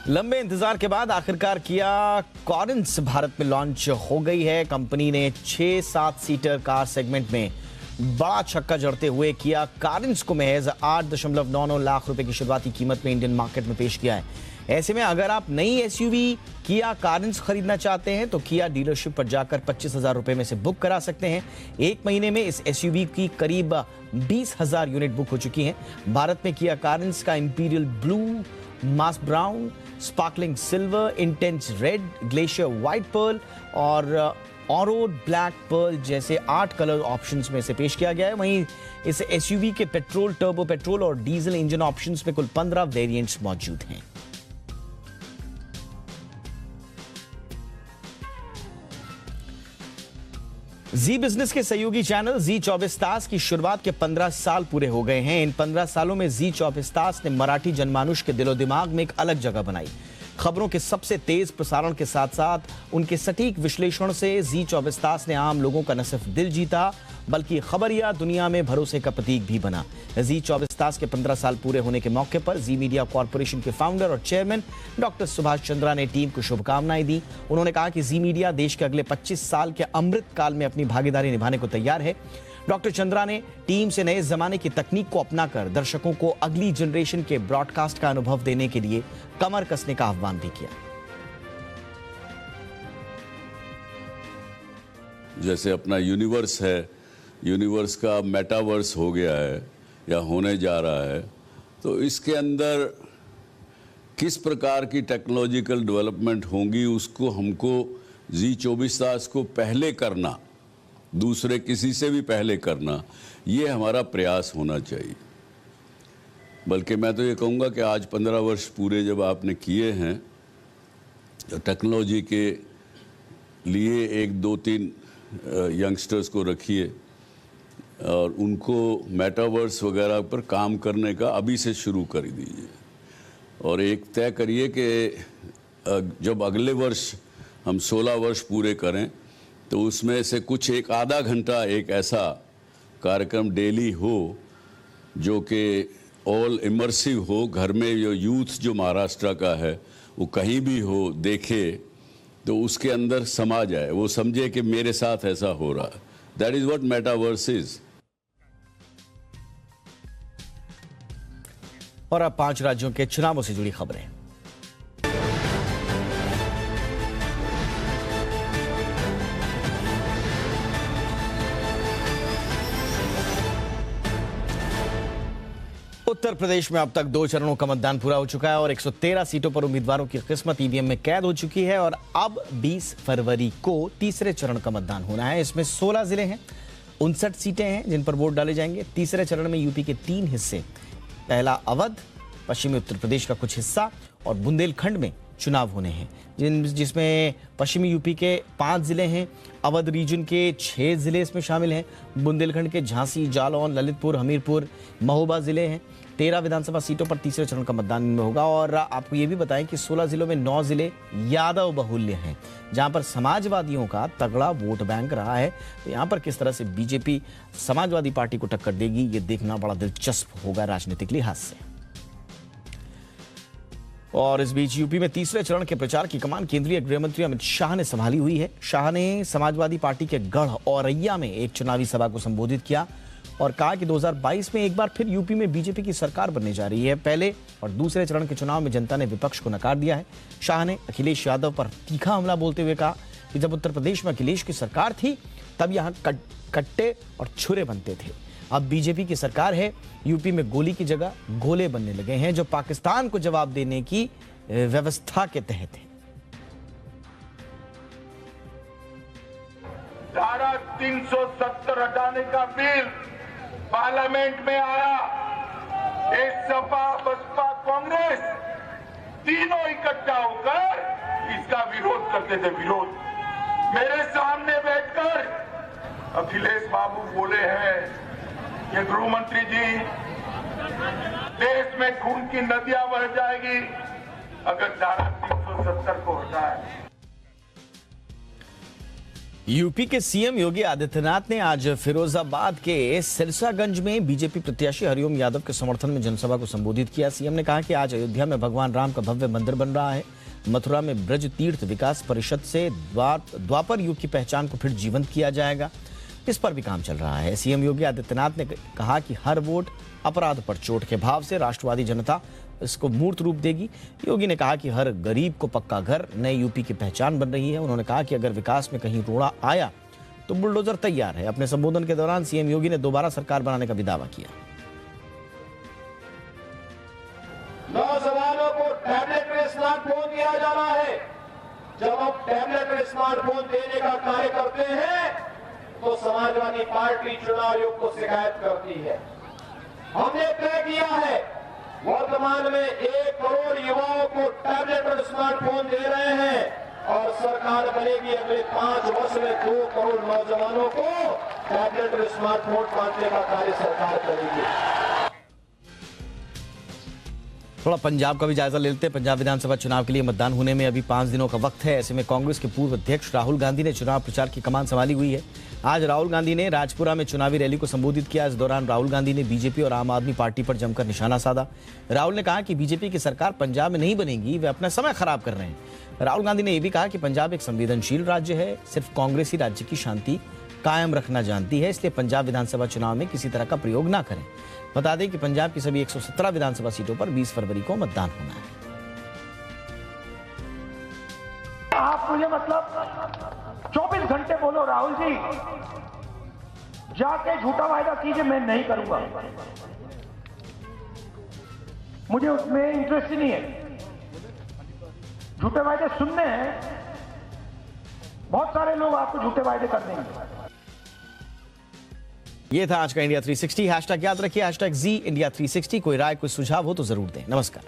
लंबे इंतजार के बाद आखिरकार किया कॉरेंस भारत में लॉन्च हो गई है। कंपनी ने 6-7 सीटर कार सेगमेंट में बड़ा छक्का जड़ते हुए किया कारेंस को महज 8.99 लाख रुपए की शुरुआती कीमत में इंडियन मार्केट में पेश किया है। ऐसे में अगर आप नई SUV किया कारेंस खरीदना चाहते हैं तो किया डीलरशिप पर जाकर 25,000 रुपए में से बुक करा सकते हैं। 1 महीने में इस SUV की करीब 20,000 यूनिट बुक हो चुकी हैं। भारत में किया कारेंस का imperial blue, moss brown, sparkling silver, intense red, glacier white pearl और ऑरो, ब्लैक, पर्ल जैसे 8 कलर ऑप्शंस में से पेश किया गया है। वहीं इस एसयूवी के पेट्रोल, टर्बो पेट्रोल और डीजल इंजन ऑप्शंस में कुल 15 वेरिएंट्स मौजूद हैं। जी बिजनेस के सहयोगी चैनल जी 24 तास की शुरुआत के 15 साल पूरे हो गए हैं। इन 15 सालों में जी 24 तास ने मराठी जनमानुष के दिलो दिमाग में एक अलग जगह बनाई। खबरों के सबसे तेज प्रसारण के साथ साथ उनके सटीक विश्लेषण से जी 24 तास ने आम लोगों का न सिर्फ दिल जीता बल्कि खबरिया दुनिया में भरोसे का प्रतीक भी बना। जी 24 तास के 15 साल पूरे होने के मौके पर जी मीडिया कॉर्पोरेशन के फाउंडर और चेयरमैन डॉक्टर सुभाष चंद्रा ने टीम को शुभकामनाएं दी। उन्होंने कहा कि जी मीडिया देश के अगले 25 साल के अमृत काल में अपनी भागीदारी निभाने को तैयार है। डॉक्टर चंद्रा ने टीम से नए जमाने की तकनीक को अपनाकर दर्शकों को अगली जनरेशन के ब्रॉडकास्ट का अनुभव देने के लिए कमर कसने का आह्वान भी किया। जैसे अपना यूनिवर्स है, यूनिवर्स का मेटावर्स हो गया है या होने जा रहा है, तो इसके अंदर किस प्रकार की टेक्नोलॉजिकल डेवलपमेंट होंगी उसको हमको जी 24 तास को पहले करना, दूसरे किसी से भी पहले करना, ये हमारा प्रयास होना चाहिए। बल्कि मैं तो ये कहूँगा कि आज 15 वर्ष पूरे जब आपने किए हैं तो टेक्नोलॉजी के लिए 1-2-3 यंगस्टर्स को रखिए और उनको मेटावर्स वगैरह पर काम करने का अभी से शुरू कर दीजिए और एक तय करिए कि जब अगले वर्ष हम 16 वर्ष पूरे करें तो उसमें से कुछ एक आधा घंटा एक ऐसा कार्यक्रम डेली हो जो कि ऑल इमर्सिव हो। घर में जो यूथ जो महाराष्ट्र का है वो कहीं भी हो देखे तो उसके अंदर समा जाए, वो समझे कि मेरे साथ ऐसा हो रहा है। That is what metaverse is. और अब 5 राज्यों के चुनावों से जुड़ी खबरें। उत्तर प्रदेश में अब तक 2 चरणों का मतदान पूरा हो चुका है और 113 सीटों पर उम्मीदवारों की किस्मत ईवीएम में कैद हो चुकी है और अब 20 फरवरी को तीसरे चरण का मतदान होना है। इसमें 16 जिले हैं, 59 सीटें हैं जिन पर वोट डाले जाएंगे। तीसरे चरण में यूपी के 3 हिस्से, पहला अवध, पश्चिमी उत्तर प्रदेश का कुछ हिस्सा और बुंदेलखंड में चुनाव होने हैं, जिसमें पश्चिमी यूपी के 5 जिले हैं, अवध रीजन के 6 जिले इसमें शामिल हैं, बुंदेलखंड के झांसी, जालौन, ललितपुर, हमीरपुर, महोबा जिले हैं। 13 विधानसभा सीटों पर तीसरे चरण का मतदान में होगा और आपको ये भी बताएं कि 16 जिलों में 9 जिले यादव बहुल्य हैं, जहां पर समाजवादियों का तगड़ा वोट बैंक रहा है। तो यहां पर किस तरह से बीजेपी समाजवादी पार्टी को टक्कर देगी, ये देखना बड़ा दिलचस्प होगा राजनीतिक लिहाज से। और इस बीच यूपी में तीसरे चरण के प्रचार की कमान केंद्रीय गृह मंत्री अमित शाह ने संभाली हुई है। शाह ने समाजवादी पार्टी के गढ़ औरैया में एक चुनावी सभा को संबोधित किया और कहा कि 2022 में एक बार फिर यूपी में बीजेपी की सरकार बनने जा रही है। पहले और दूसरे चरण के चुनाव में जनता ने विपक्ष को नकार दिया है। शाह ने अखिलेश यादव पर तीखा हमला बोलते हुए कहा कि जब उत्तर प्रदेश में अखिलेश की सरकार थी तब यहां कट्टे और छुरे बनते थे, अब बीजेपी की सरकार है, यूपी में गोली की जगह गोले बनने लगे हैं जो पाकिस्तान को जवाब देने की व्यवस्था के तहत है। धारा 370 हटाने का बिल पार्लियामेंट में आया, एक सपा, बसपा, कांग्रेस तीनों इकट्ठा होकर इसका विरोध करते थे। विरोध मेरे सामने बैठकर अखिलेश बाबू बोले हैं कि गृह मंत्री जी, देश में खून की नदियां बह जाएगी अगर धारा 370 को हटाए। यूपी के सीएम योगी आदित्यनाथ ने आज फिरोजाबाद के सिरसागंज में बीजेपी प्रत्याशी हरिओम यादव के समर्थन में जनसभा को संबोधित किया। सीएम ने कहा कि आज अयोध्या में भगवान राम का भव्य मंदिर बन रहा है, मथुरा में ब्रज तीर्थ विकास परिषद से द्वापर युग की पहचान को फिर जीवंत किया जाएगा, इस पर भी काम चल रहा है। सीएम योगी आदित्यनाथ ने कहा कि हर वोट अपराध पर चोट के भाव से राष्ट्रवादी जनता इसको मूर्त रूप देगी। योगी ने कहा कि हर गरीब को पक्का घर नए यूपी की पहचान बन रही है। उन्होंने कहा कि अगर विकास में कहीं रोड़ा आया तो बुलडोजर तैयार है। अपने संबोधन के दौरान सीएम योगी ने दोबारा सरकार बनाने का भी दावा किया। नौजवानों को टैबलेट में स्मार्टफोन दिया जा रहा है, जब हम टैबलेट और स्मार्टफोन देने का कार्य करते हैं तो समाजवादी पार्टी चुनाव आयोग को शिकायत करती है। हमने तय किया है वर्तमान में 1 करोड़ युवाओं को टैबलेट और स्मार्टफोन दे रहे हैं और सरकार बनेगी अगले 5 वर्ष में 2 करोड़ नौजवानों को टैबलेट और स्मार्टफोन बांटने का कार्य सरकार करेगी। थोड़ा पंजाब का भी जायजा ले लेते हैं। पंजाब विधानसभा चुनाव के लिए मतदान होने में अभी 5 दिनों का वक्त है। ऐसे में कांग्रेस के पूर्व अध्यक्ष राहुल गांधी ने चुनाव प्रचार की कमान संभाली हुई है। आज राहुल गांधी ने राजपुरा में चुनावी रैली को संबोधित किया। इस दौरान राहुल गांधी ने बीजेपी और आम आदमी पार्टी पर जमकर निशाना साधा। राहुल ने कहा कि बीजेपी की सरकार पंजाब में नहीं बनेगी, वे अपना समय खराब कर रहे हैं। राहुल गांधी ने यह भी कहा कि पंजाब एक संवेदनशील राज्य है, सिर्फ कांग्रेस ही राज्य की शांति कायम रखना जानती है, इसलिए पंजाब विधानसभा चुनाव में किसी तरह का प्रयोग ना करें। बता दें कि पंजाब की सभी 117 विधानसभा सीटों पर 20 फरवरी को मतदान होना है। आप मुझे मतलब 24 घंटे बोलो राहुल जी, जाके झूठा वायदा कीजिए, मैं नहीं करूंगा, मुझे उसमें इंटरेस्ट ही नहीं है। झूठे वायदे सुनने हैं, बहुत सारे लोग आपको झूठे वायदे कर देंगे। ये था आज का इंडिया 360। हैशटैग याद रखिए, #Z India 360। कोई राय, कोई सुझाव हो तो जरूर दें। नमस्कार।